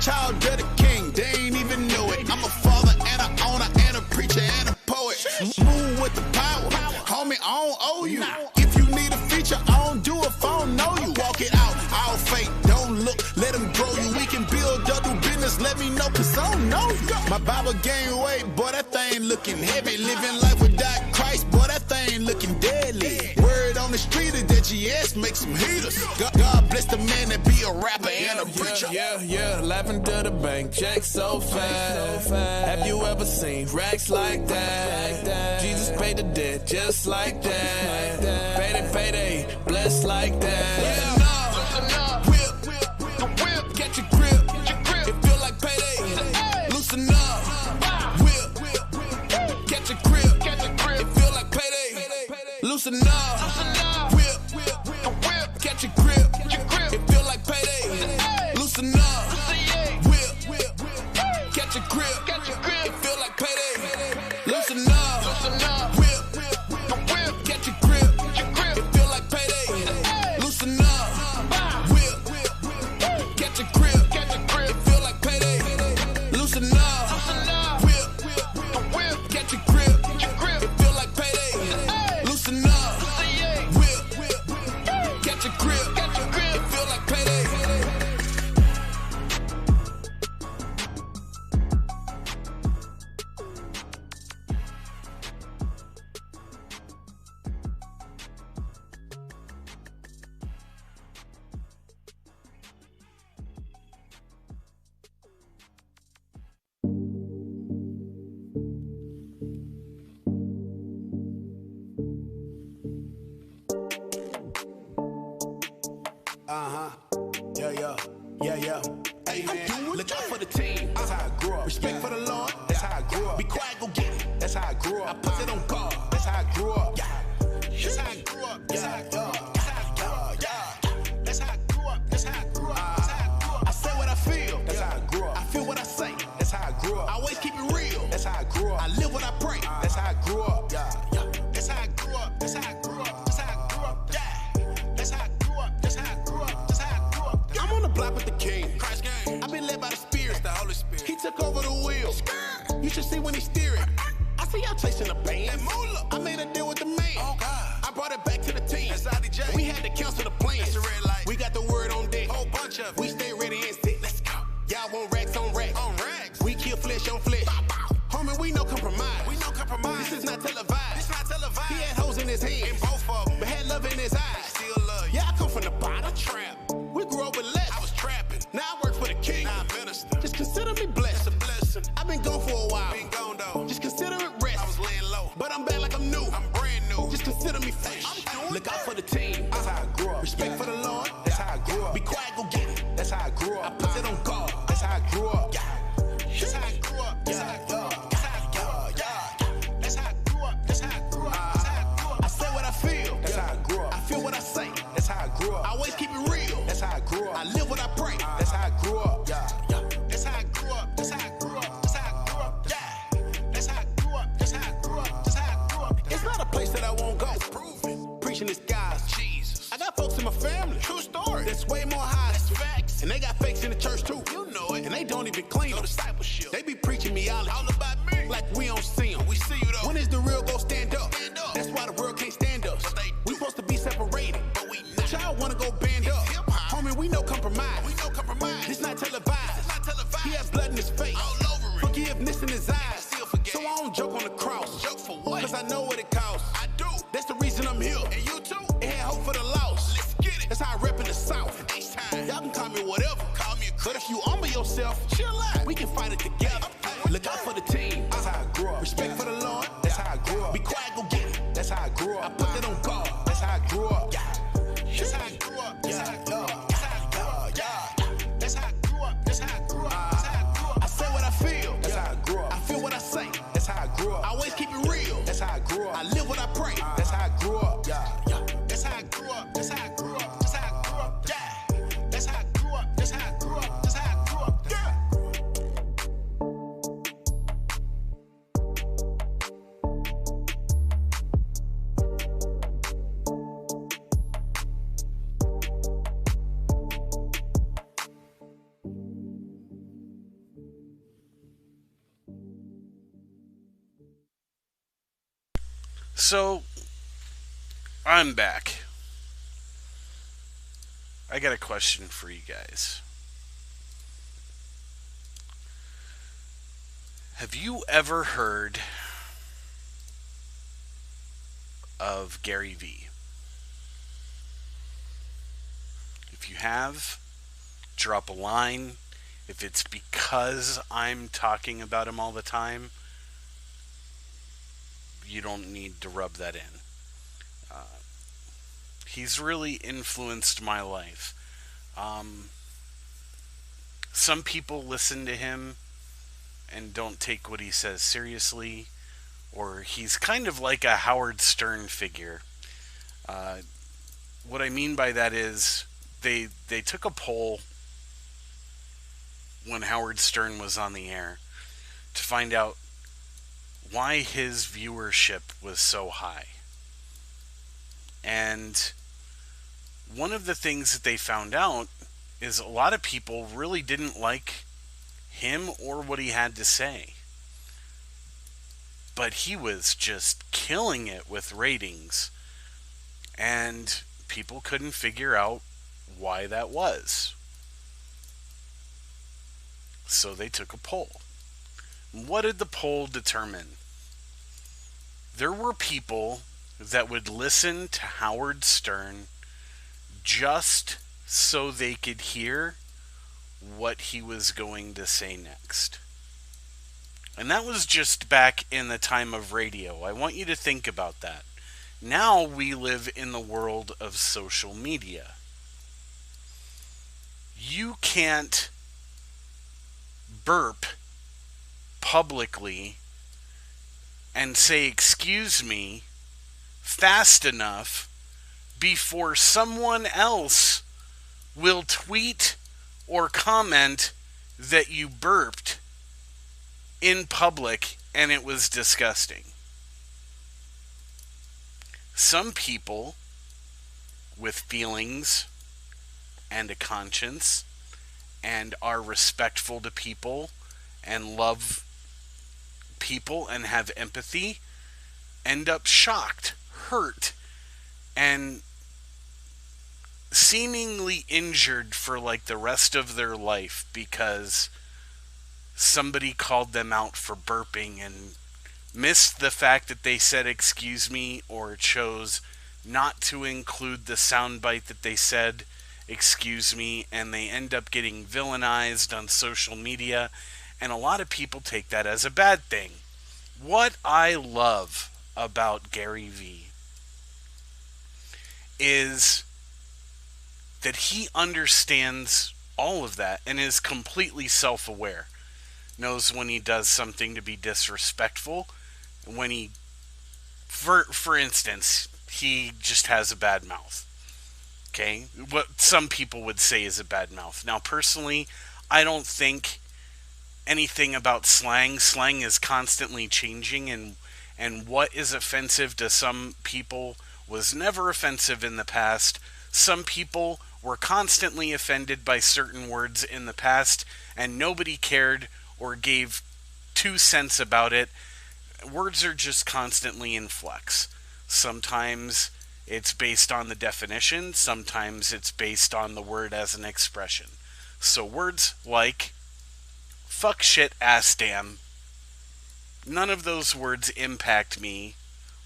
Child of the king, they ain't even know it. I'm a father and a owner and a preacher and a poet. Move with the power. Homie, I don't owe you. If you need a feature, I don't do it if I don't know you. Walk it out, all fake, don't look, let them grow you. We can build double business, let me know, cause I don't know you. My Bible gain weight, boy, that thing looking heavy. Living life without Christ, boy, that thing looking deadly. Word on the street is that GS makes some heat. the man to be a rapper and a preacher. Yeah, laughing to the bank, check so fast. Have you ever seen racks like that? Jesus paid the debt just like that. Payday, blessed like that. Loosen up, whip, get your grip. It feel like payday. Loosen up, whip, get your grip. It feel like payday. Loosen up, whip, get your grip. It feel like payday. Loosen up, whip, get your grip. It feel like payday. Loosen up, whip, get your grip. It feel like payday. Loosen up, whip, get your grip. It feel like payday. Loosen up, whip, get your grip. It feel like payday. Loosen up, whip, get your grip. It feel like payday. Yeah. Hey man, look out for the team. That's how I grew up. Respect for the Lord. That's how I grew up. Be quiet, go get it. That's how I grew up. I put it on God. That's how I grew up. That's how I grew up. That's how I grew up. That's how I grew up. That's how I grew up. That's how I grew up. I say what I feel. That's how I grew up. I feel what I say. That's how I grew up. I always keep it real. That's how I grew up. I live what I pray. That's how I grew up. That's how I grew up. That's how I grew up. That's how I grew up. That's how I grew up. That's how I grew up. That's how I grew up. I'm on the block with the king. Christ gang. I've been led by the Spirit. The Holy Spirit. He took over the wheel. You should see when he steering. I see y'all chasing the band. I made a deal with the man. Oh God. I brought it back to the team. That's IDJ. We had to cancel the plans. That's the red light. We got the word on deck. Whole bunch of it. We stay ready and set. Let's go. Y'all want racks on racks. On racks. We kill flesh on flesh. Bow, bow. Homie, we no compromise. We no compromise. This is not televised. This not televised. He had hoes in his hands. In both of them. But had love in his eyes. Still love you. Yeah, I come from the bottom. Trap. We grew up with less. I was trapping. Now I work for the king. Now I minister. Just consider me blessed. It's a blessing. I've been gone for a while. Been gone though. Just consider it rest. I was laying low. But I'm back like I'm new. I'm brand new. Just consider me fresh. Look out for the team. That's how I grew up. Respect for the Lord. That's how I grew up. Be quiet, go get it. That's how I grew up. I put it on God. That's how I grew up. That's how I grew up. That's how I grew up. That's how I grew up. That's how I grew up. That's how I grew up. That's how I grew up. I say what I feel. That's how I grew up. I feel what I say. That's how I grew up. I always keep it real. That's how I grew up. I live what I pray. That's how I grew up. That's how I grew up. That's how I grew up. That's how I grew up. That's how I grew up. That's how I grew up. That's how I grew up. It's not a place that I won't go. Preaching this guys. Jesus. I got folks in my family. True story. That's way more high. That's facts. And they got fakes in the church too. You know it. And they don't even claim no discipleship. They be preaching meology. All about me. Like we don't see them. We see you though. When is the real go stand up? Stand up. That's why the world can't stand us. We supposed to be separated. But we not. But y'all wanna go band up. Homie, we no compromise. We no compromise. It's not televised. It's not televised. He has blood in his face. All over it. Forgiveness in his eyes. Still forget. So I don't joke on the cross. Joke for what? Cause I know what it costs. I do. That's the reason I'm here. And you too. It had hope for the lost. Let's get it. That's how I rep in the South. H-time. Y'all can call me whatever. Call me a But if you humble yourself, chill out. We can fight it together. Look out for the team. That's how I grew up. Respect for the Lord. That's how I grew up. Be quiet, go get it. That's how I grew up. I put that on God. That's how I grew up. That's how I grew up. That's how I grew up. That's how I grew up. That's how I grew up. That's how I grew up. That's how I grew up. I say what I feel. That's how I grew up. I feel what I say. That's how I grew up. I always keep it real. That's how I grew up. I live what I pray. That's how I grew up. That's how I grew up. That's how I grew up. That's how I grew up. That's how I grew up. That's how I grew up. That's how I grew up. So, I'm back. I got a question for you guys. Have you ever heard of Gary Vee? If you have, drop a line. If it's because I'm talking about him all the time, you don't need to rub that in. He's really influenced my life. Um, some people listen to him and don't take what he says seriously, or he's kind of like a Howard Stern figure. Uh, what I mean by that is they took a poll when Howard Stern was on the air to find out why his viewership was so high. And one of the things that they found out is a lot of people really didn't like him or what he had to say. But he was just killing it with ratings, and people couldn't figure out why that was. So they took a poll. What did the poll determine? There were people that would listen to Howard Stern just so they could hear what he was going to say next. And that was just back in the time of radio. I want you to think about that. Now we live in the world of social media. You can't burp publicly and say, "Excuse me," fast enough before someone else will tweet or comment that you burped in public and it was disgusting. Some people with feelings and a conscience and are respectful to people and love people and have empathy end up shocked, hurt, and seemingly injured for like the rest of their life because somebody called them out for burping and missed the fact that they said "excuse me" or chose not to include the soundbite that they said "excuse me," and they end up getting villainized on social media, and a lot of people take that as a bad thing. What I love about Gary Vee is that he understands all of that and is completely self-aware. Knows when he does something to be disrespectful. When he, for instance, he just has a bad mouth. Okay? What some people would say is a bad mouth. Now, personally, I don't think anything about slang. Slang is constantly changing, and what is offensive to some people was never offensive in the past. Some people were constantly offended by certain words in the past, and nobody cared or gave 2 cents about it. Words are just constantly in flux. Sometimes it's based on the definition, sometimes it's based on the word as an expression. So words like fuck, shit, ass, damn, none of those words impact me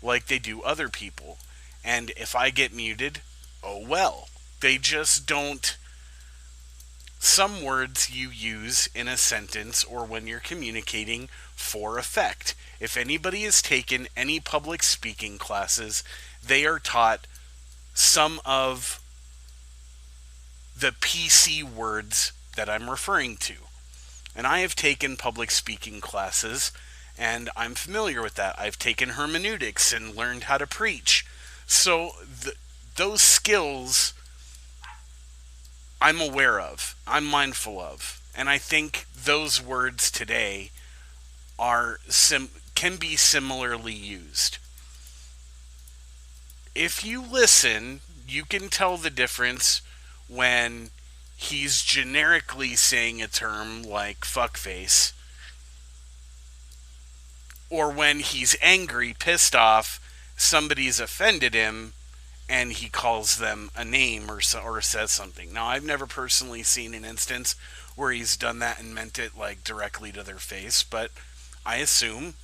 like they do other people. And if I get muted, oh well. They just don't. Some words you use in a sentence or when you're communicating for effect. If anybody has taken any public speaking classes, they are taught some of the PC words that I'm referring to. And I have taken public speaking classes, and I'm familiar with that. I've taken hermeneutics and learned how to preach. So those skills I'm aware of, I'm mindful of, and I think those words today can be similarly used. If you listen, you can tell the difference when he's generically saying a term like fuckface, or when he's angry, pissed off, somebody's offended him, and he calls them a name or says something. Now, I've never personally seen an instance where he's done that and meant it like directly to their face, but I assume,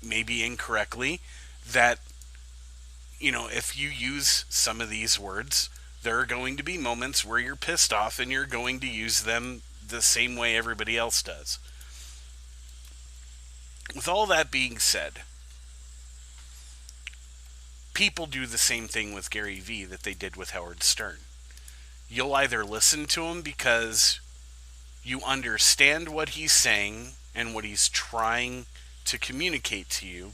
maybe incorrectly, that, if you use some of these words, there are going to be moments where you're pissed off and you're going to use them the same way everybody else does. With all that being said, people do the same thing with Gary Vee that they did with Howard Stern. You'll either listen to him because you understand what he's saying and what he's trying to communicate to you,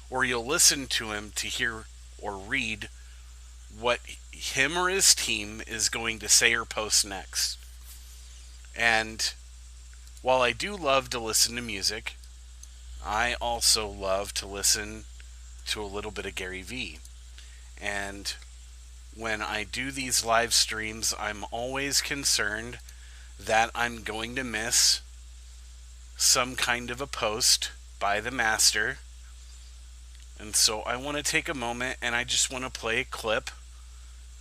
or you'll listen to him to hear or read what him or his team is going to say or post next. And while I do love to listen to music, I also love to listen to a little bit of Gary Vee. And when I do these live streams, I'm always concerned that I'm going to miss some kind of a post by the master. And so I want to take a moment and I just want to play a clip,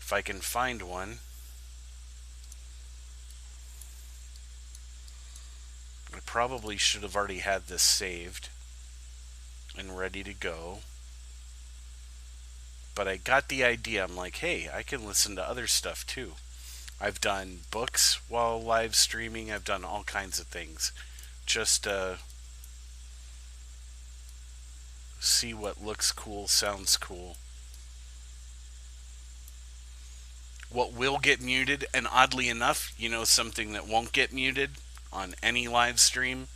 if I can find one. I probably should have already had this saved and ready to go. But I got the idea. I'm like, hey, I can listen to other stuff too. I've done books while live streaming. I've done all kinds of things. Just see what looks cool, sounds cool. What will get muted, and oddly enough, you know something that won't get muted on any live stream?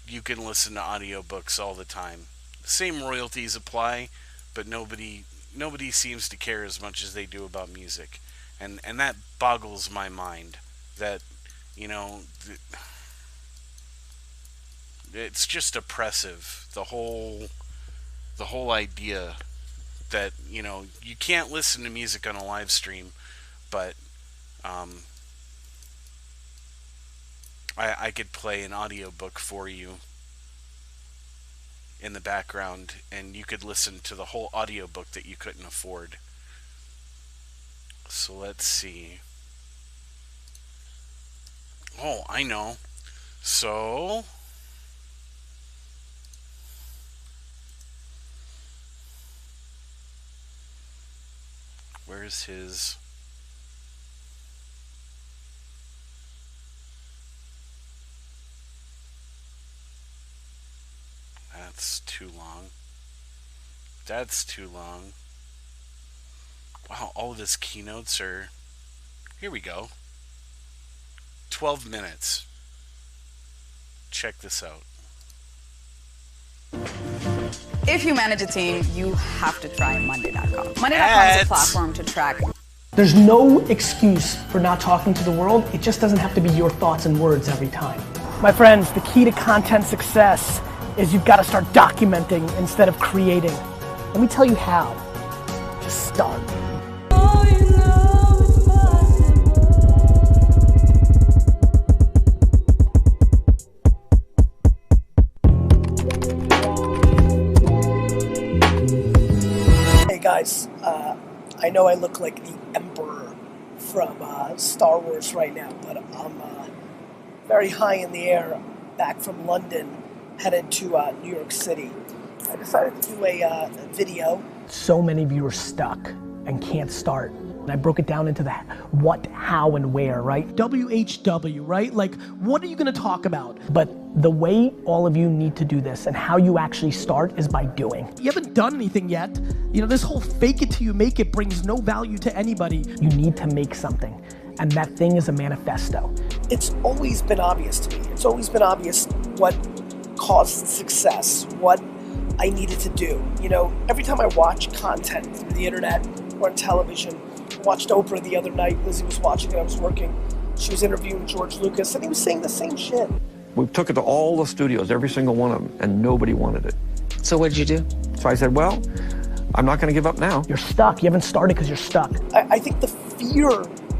You can listen to audiobooks all the time. Same royalties apply, but nobody seems to care as much as they do about music. And that boggles my mind that, you know, it's just oppressive, the whole idea that, you know, you can't listen to music on a live stream, but I could play an audiobook for you in the background and you could listen to the whole audiobook that you couldn't afford. So let's see. Oh, I know. So where's his? That's too long. That's too long. Wow, all of his keynotes are... Here we go. 12 minutes. Check this out. If you manage a team, you have to try Monday.com. Monday.com is a platform to track. There's no excuse for not talking to the world. It just doesn't have to be your thoughts and words every time. My friends, the key to content success is you've got to start documenting instead of creating. Let me tell you how. Just start. Hey guys, I know I look like the Emperor from Star Wars right now, but I'm very high in the air, back from London, headed to New York City. I decided to do a video. So many of you are stuck and can't start. And I broke it down into the what, how, and where, right? WHW, right? Like, what are you gonna talk about? But the way all of you need to do this and how you actually start is by doing. You haven't done anything yet. You know, this whole fake it till you make it brings no value to anybody. You need to make something. And that thing is a manifesto. It's always been obvious to me. It's always been obvious what caused success, what I needed to do. You know, every time I watch content through the internet or on television, I watched Oprah the other night. Lizzie was watching it, I was working. She was interviewing George Lucas and he was saying the same shit. We took it to all the studios, every single one of them, and nobody wanted it. So what did you do? So I said, well, I'm not gonna give up now. You're stuck, you haven't started because you're stuck. I think the fear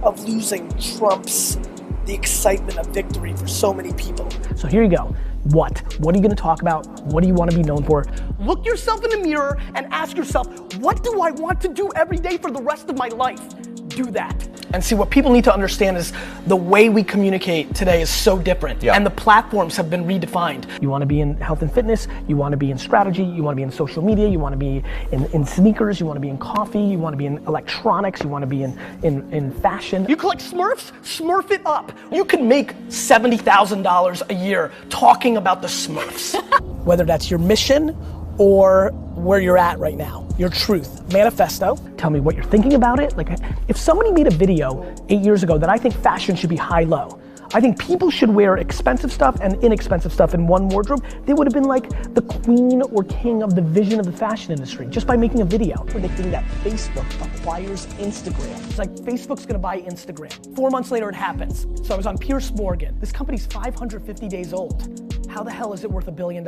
of losing trumps the excitement of victory for so many people. So here you go. What? What are you gonna talk about? What do you wanna be known for? Look yourself in the mirror and ask yourself, what do I want to do every day for the rest of my life? Do that. And see, what people need to understand is the way we communicate today is so different. Yeah. And the platforms have been redefined. You wanna be in health and fitness, you wanna be in strategy, you wanna be in social media, you wanna be in sneakers, you wanna be in coffee, you wanna be in electronics, you wanna be in fashion. You collect Smurfs? Smurf it up. You can make $70,000 a year talking about the Smurfs. Whether that's your mission or where you're at right now, your truth, manifesto. Tell me what you're thinking about it. Like, if somebody made a video 8 years ago that I think fashion should be high-low, I think people should wear expensive stuff and inexpensive stuff in one wardrobe, they would have been like the queen or king of the vision of the fashion industry just by making a video. Predicting that Facebook acquires Instagram. It's like Facebook's gonna buy Instagram. 4 months later it happens. So I was on Pierce Morgan. This company's 550 days old. How the hell is it worth $1 billion?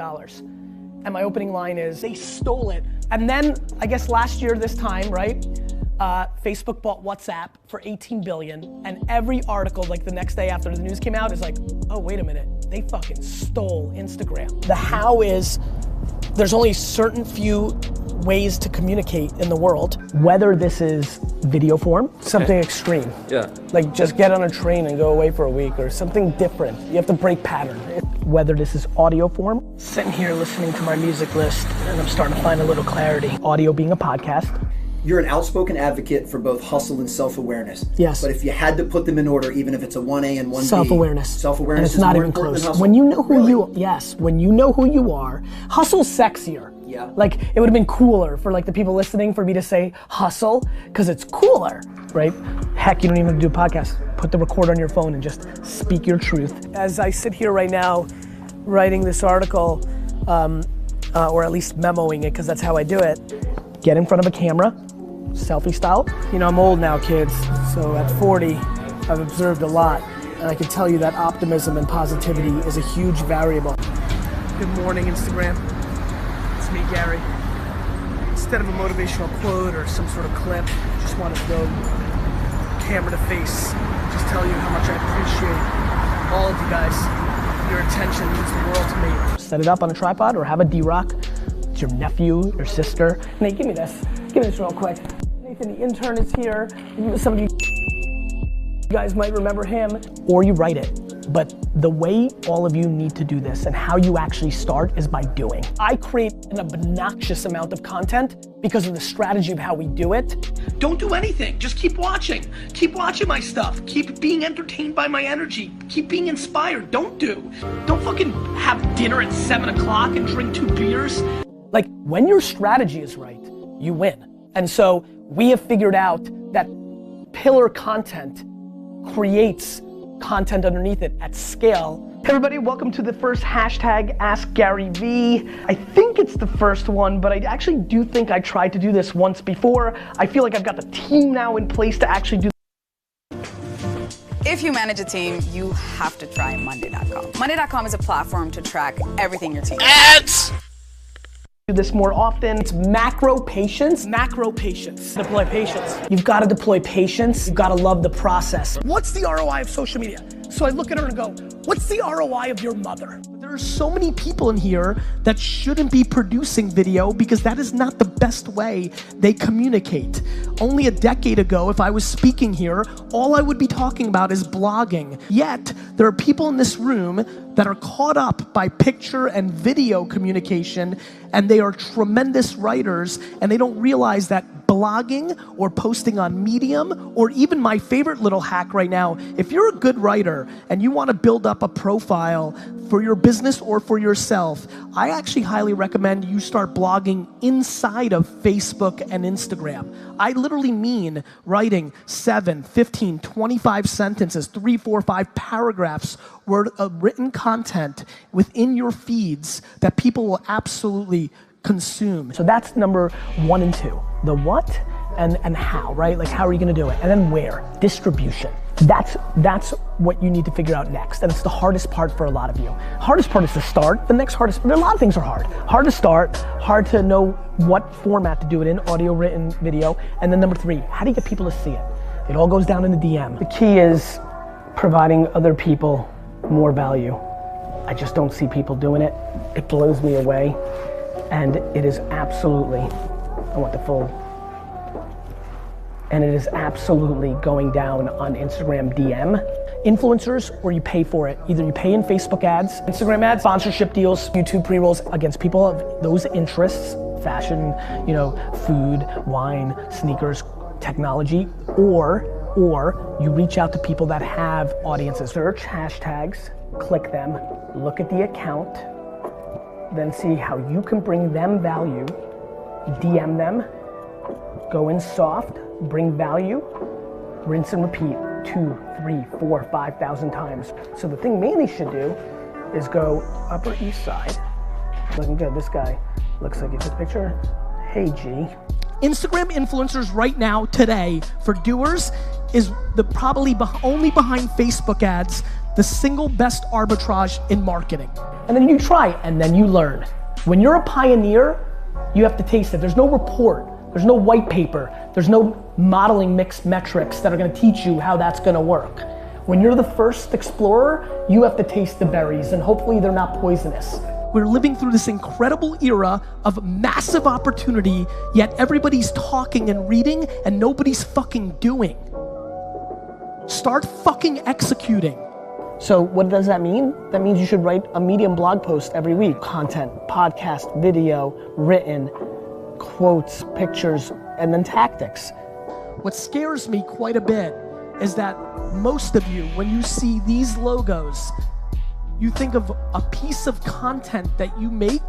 And my opening line is, they stole it. And then, I guess last year this time, right? Facebook bought WhatsApp for 18 billion, and every article, like the next day after the news came out, is like, oh, wait a minute, they fucking stole Instagram. The how is, there's only certain few ways to communicate in the world, whether this is video form, something extreme. Yeah. Like just get on a train and go away for a week, or something different. You have to break pattern. Whether this is audio form, sitting here listening to my music list, and I'm starting to find a little clarity. Audio being a podcast. You're an outspoken advocate for both hustle and self-awareness. Yes. But if you had to put them in order, even if it's a 1A and 1B. Self-awareness. Self-awareness is not even close. When you know who you, yes, when you know who you are, hustle's sexier. Yeah. Like, it would have been cooler for like the people listening for me to say hustle, because it's cooler, right? Heck, you don't even have to do a podcast. Put the recorder on your phone and just speak your truth. As I sit here right now, writing this article, or at least memoing it, because that's how I do it, get in front of a camera, selfie style. You know, I'm old now, kids, so at 40, I've observed a lot, and I can tell you that optimism and positivity is a huge variable. Good morning, Instagram. It's me, Gary. Instead of a motivational quote or some sort of clip, just want to throw camera to face, just tell you how much I appreciate all of you guys. Your attention means the world to me. Set it up on a tripod or have a D-Rock. It's your nephew, your sister. Nate, give me this. Give me this real quick. Nathan, the intern, is here. Some of you guys might remember him. Or you write it. But the way all of you need to do this and how you actually start is by doing. I create an obnoxious amount of content because of the strategy of how we do it. Don't do anything, just keep watching. Keep watching my stuff. Keep being entertained by my energy. Keep being inspired. Don't fucking have dinner at 7 o'clock and drink 2 beers. Like, when your strategy is right, you win. And so we have figured out that pillar content creates content underneath it at scale. Hey everybody, welcome to the first hashtag Ask Gary V. I think it's the first one, but I actually do think I tried to do this once before. I feel like I've got the team now in place to actually do. If you manage a team, you have to try Monday.com. Monday.com is a platform to track everything your team does. Do this more often. It's macro patience. Macro patience. Deploy patience. You've got to deploy patience. You've got to love the process. What's the ROI of social media? So I look at her and go, what's the ROI of your mother? There are so many people in here that shouldn't be producing video because that is not the best way they communicate. Only a decade ago, if I was speaking here, all I would be talking about is blogging. Yet, there are people in this room that are caught up by picture and video communication, and they are tremendous writers, and they don't realize that blogging or posting on Medium, or even my favorite little hack right now, if you're a good writer and you want to build up a profile for your business or for yourself, I actually highly recommend you start blogging inside of Facebook and Instagram. I literally mean writing 7, 15, 25 sentences, 3, 4, 5 paragraphs worth of written content within your feeds that people will absolutely consume. So that's number 1 and 2. The what and how, right? Like, how are you gonna do it? And then where? Distribution. That's what you need to figure out next. And it's the hardest part for a lot of you. Hardest part is to start. The next hardest, a lot of things are hard. Hard to start, hard to know what format to do it in, audio, written, video. And then number 3, how do you get people to see it? It all goes down in the DM. The key is providing other people more value. I just don't see people doing it. It blows me away. And it is absolutely, I want the full. and it is absolutely going down on Instagram DM. Influencers, where you pay for it. Either you pay in Facebook ads, Instagram ads, sponsorship deals, YouTube pre-rolls against people of those interests, fashion, you know, food, wine, sneakers, technology, or you reach out to people that have audiences. Search hashtags, click them, look at the account, then see how you can bring them value, DM them, go in soft, bring value, rinse and repeat 2, 3, 4, 5,000 times. So the thing Manny should do is go Upper East Side. Looking good, this guy looks like he took a picture. Hey G. Instagram influencers right now, today, for doers, is the probably only behind Facebook ads, the single best arbitrage in marketing. And then you try, and then you learn. When you're a pioneer, you have to taste it. There's no report, there's no white paper, there's no modeling mixed metrics that are gonna teach you how that's gonna work. When you're the first explorer, you have to taste the berries, and hopefully they're not poisonous. We're living through this incredible era of massive opportunity, yet everybody's talking and reading and nobody's fucking doing. Start fucking executing. So what does that mean? That means you should write a Medium blog post every week. Content, podcast, video, written, quotes, pictures, and then tactics. What scares me quite a bit is that most of you, when you see these logos, you think of a piece of content that you make,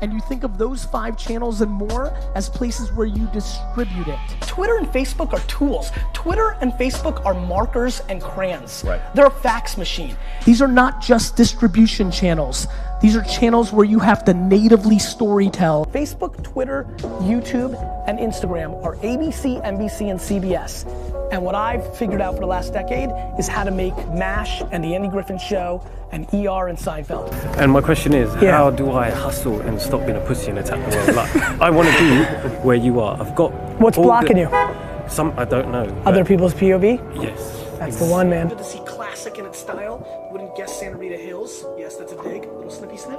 and you think of those 5 channels and more as places where you distribute it. Twitter and Facebook are tools. Twitter and Facebook are markers and crayons. Right. They're a fax machine. These are not just distribution channels. These are channels where you have to natively storytell. Facebook, Twitter, YouTube, and Instagram are ABC, NBC, and CBS. And what I've figured out for the last decade is how to make MASH and The Andy Griffin Show and ER and Seinfeld. And my question is, how do I hustle and stop being a pussy and attack the world? Like, I want to be where you are. I've got... What's blocking you? I don't know. Other people's POV? Yes. That's the one, man. Good to see classic in its style. Wouldn't guess Santa Rita Hills. Yes, that's a dig. A little snippy sniff.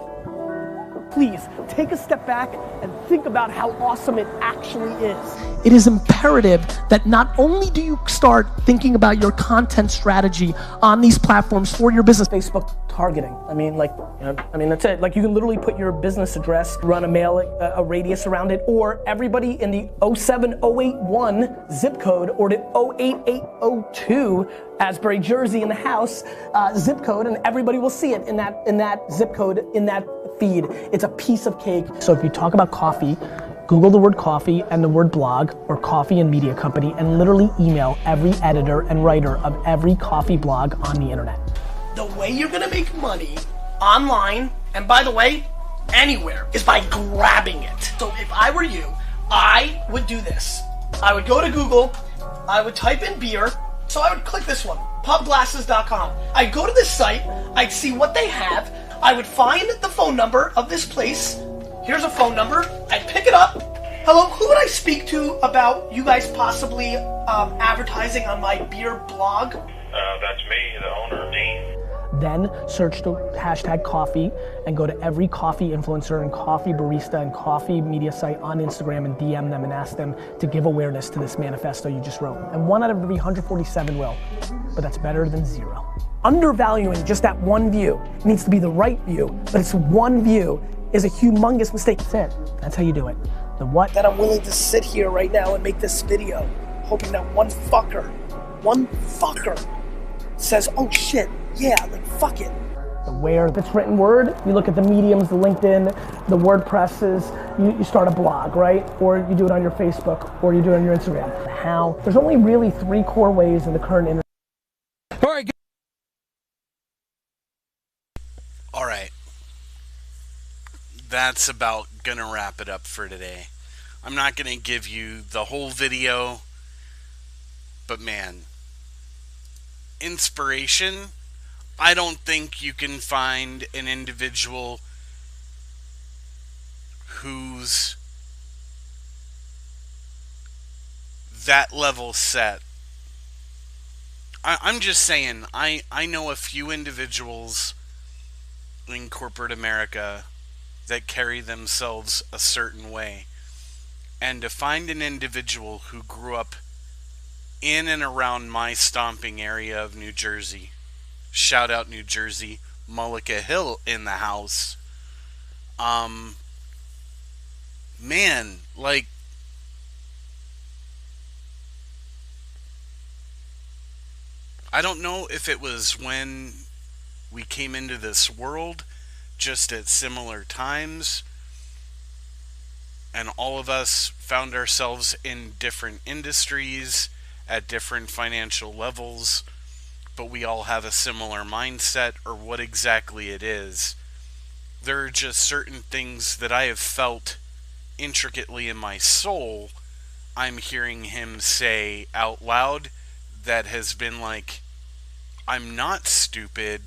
Please, take a step back and think about how awesome it actually is. It is imperative that not only do you start thinking about your content strategy on these platforms for your business. Facebook targeting. I mean, like, that's it. Like, you can literally put your business address, run a radius around it, or everybody in the 07081 zip code or the 08802 Asbury, Jersey in the house zip code, and everybody will see it in that zip code, in that feed. It's a piece of cake. So if you talk about coffee, Google the word coffee and the word blog or coffee and media company, and literally email every editor and writer of every coffee blog on the internet. The way you're gonna make money online, and by the way, anywhere, is by grabbing it. So if I were you, I would do this. I would go to Google, I would type in beer, so I would click this one, pubglasses.com. I'd go to this site, I'd see what they have, I would find the phone number of this place. Here's a phone number. I'd pick it up. Hello, who would I speak to about you guys possibly advertising on my beer blog? That's me, the owner, Dean. Then search the hashtag coffee and go to every coffee influencer and coffee barista and coffee media site on Instagram and DM them and ask them to give awareness to this manifesto you just wrote. And 1 out of every 147 will, but that's better than 0. Undervaluing just that one view. It needs to be the right view, but it's one view is a humongous mistake. That's it. That's how you do it. The what? That I'm willing to sit here right now and make this video, hoping that one fucker says, oh shit, yeah, like fuck it. The where, if it's written word, you look at the mediums, the LinkedIn, the WordPresses, you start a blog, right? Or you do it on your Facebook, or you do it on your Instagram. How? There's only really 3 core ways in the current internet. All right. That's about gonna wrap it up for today. I'm not gonna give you the whole video, but man, inspiration. I don't think you can find an individual who's that level set. I'm just saying, I know a few individuals in corporate America that carry themselves a certain way. And to find an individual who grew up in and around my stomping area of New Jersey. Shout out New Jersey, Mullica Hill in the house. Um, man, like, I don't know if it was when we came into this world just at similar times and all of us found ourselves in different industries at different financial levels, but we all have a similar mindset, or what exactly it is. There are just certain things that I have felt intricately in my soul I'm hearing him say out loud that has been like, I'm not stupid.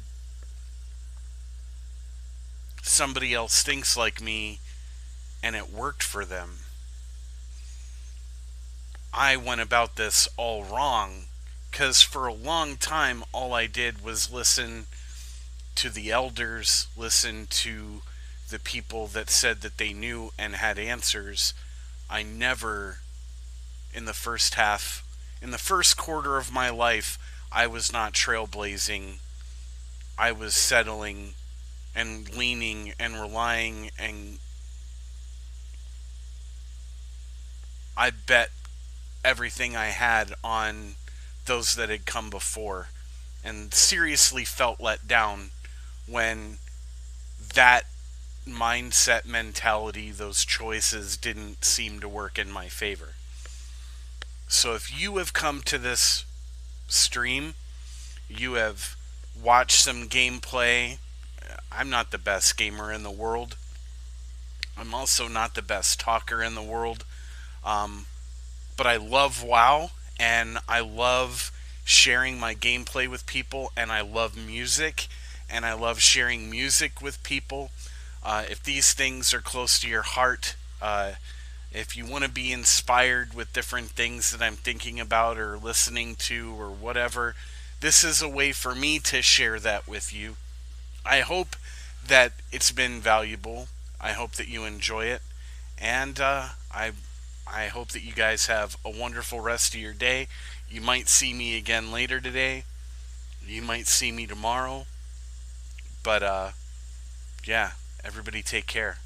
Somebody else thinks like me, and it worked for them. I went about this all wrong, because for a long time all I did was listen to the elders, listen to the people that said that they knew and had answers. I never, in the first half, in the first quarter of my life, I was not trailblazing. I was settling and leaning and relying, and I bet everything I had on those that had come before, and seriously felt let down when that mindset mentality, those choices didn't seem to work in my favor. So if you have come to this stream, you have watched some gameplay. I'm not the best gamer in the world. I'm also not the best talker in the world. But I love WoW, and I love sharing my gameplay with people, and I love music, and I love sharing music with people. If these things are close to your heart, if you want to be inspired with different things that I'm thinking about or listening to or whatever, this is a way for me to share that with you. I hope that it's been valuable. I hope that you enjoy it. And I hope that you guys have a wonderful rest of your day. You might see me again later today. You might see me tomorrow. But yeah, everybody take care.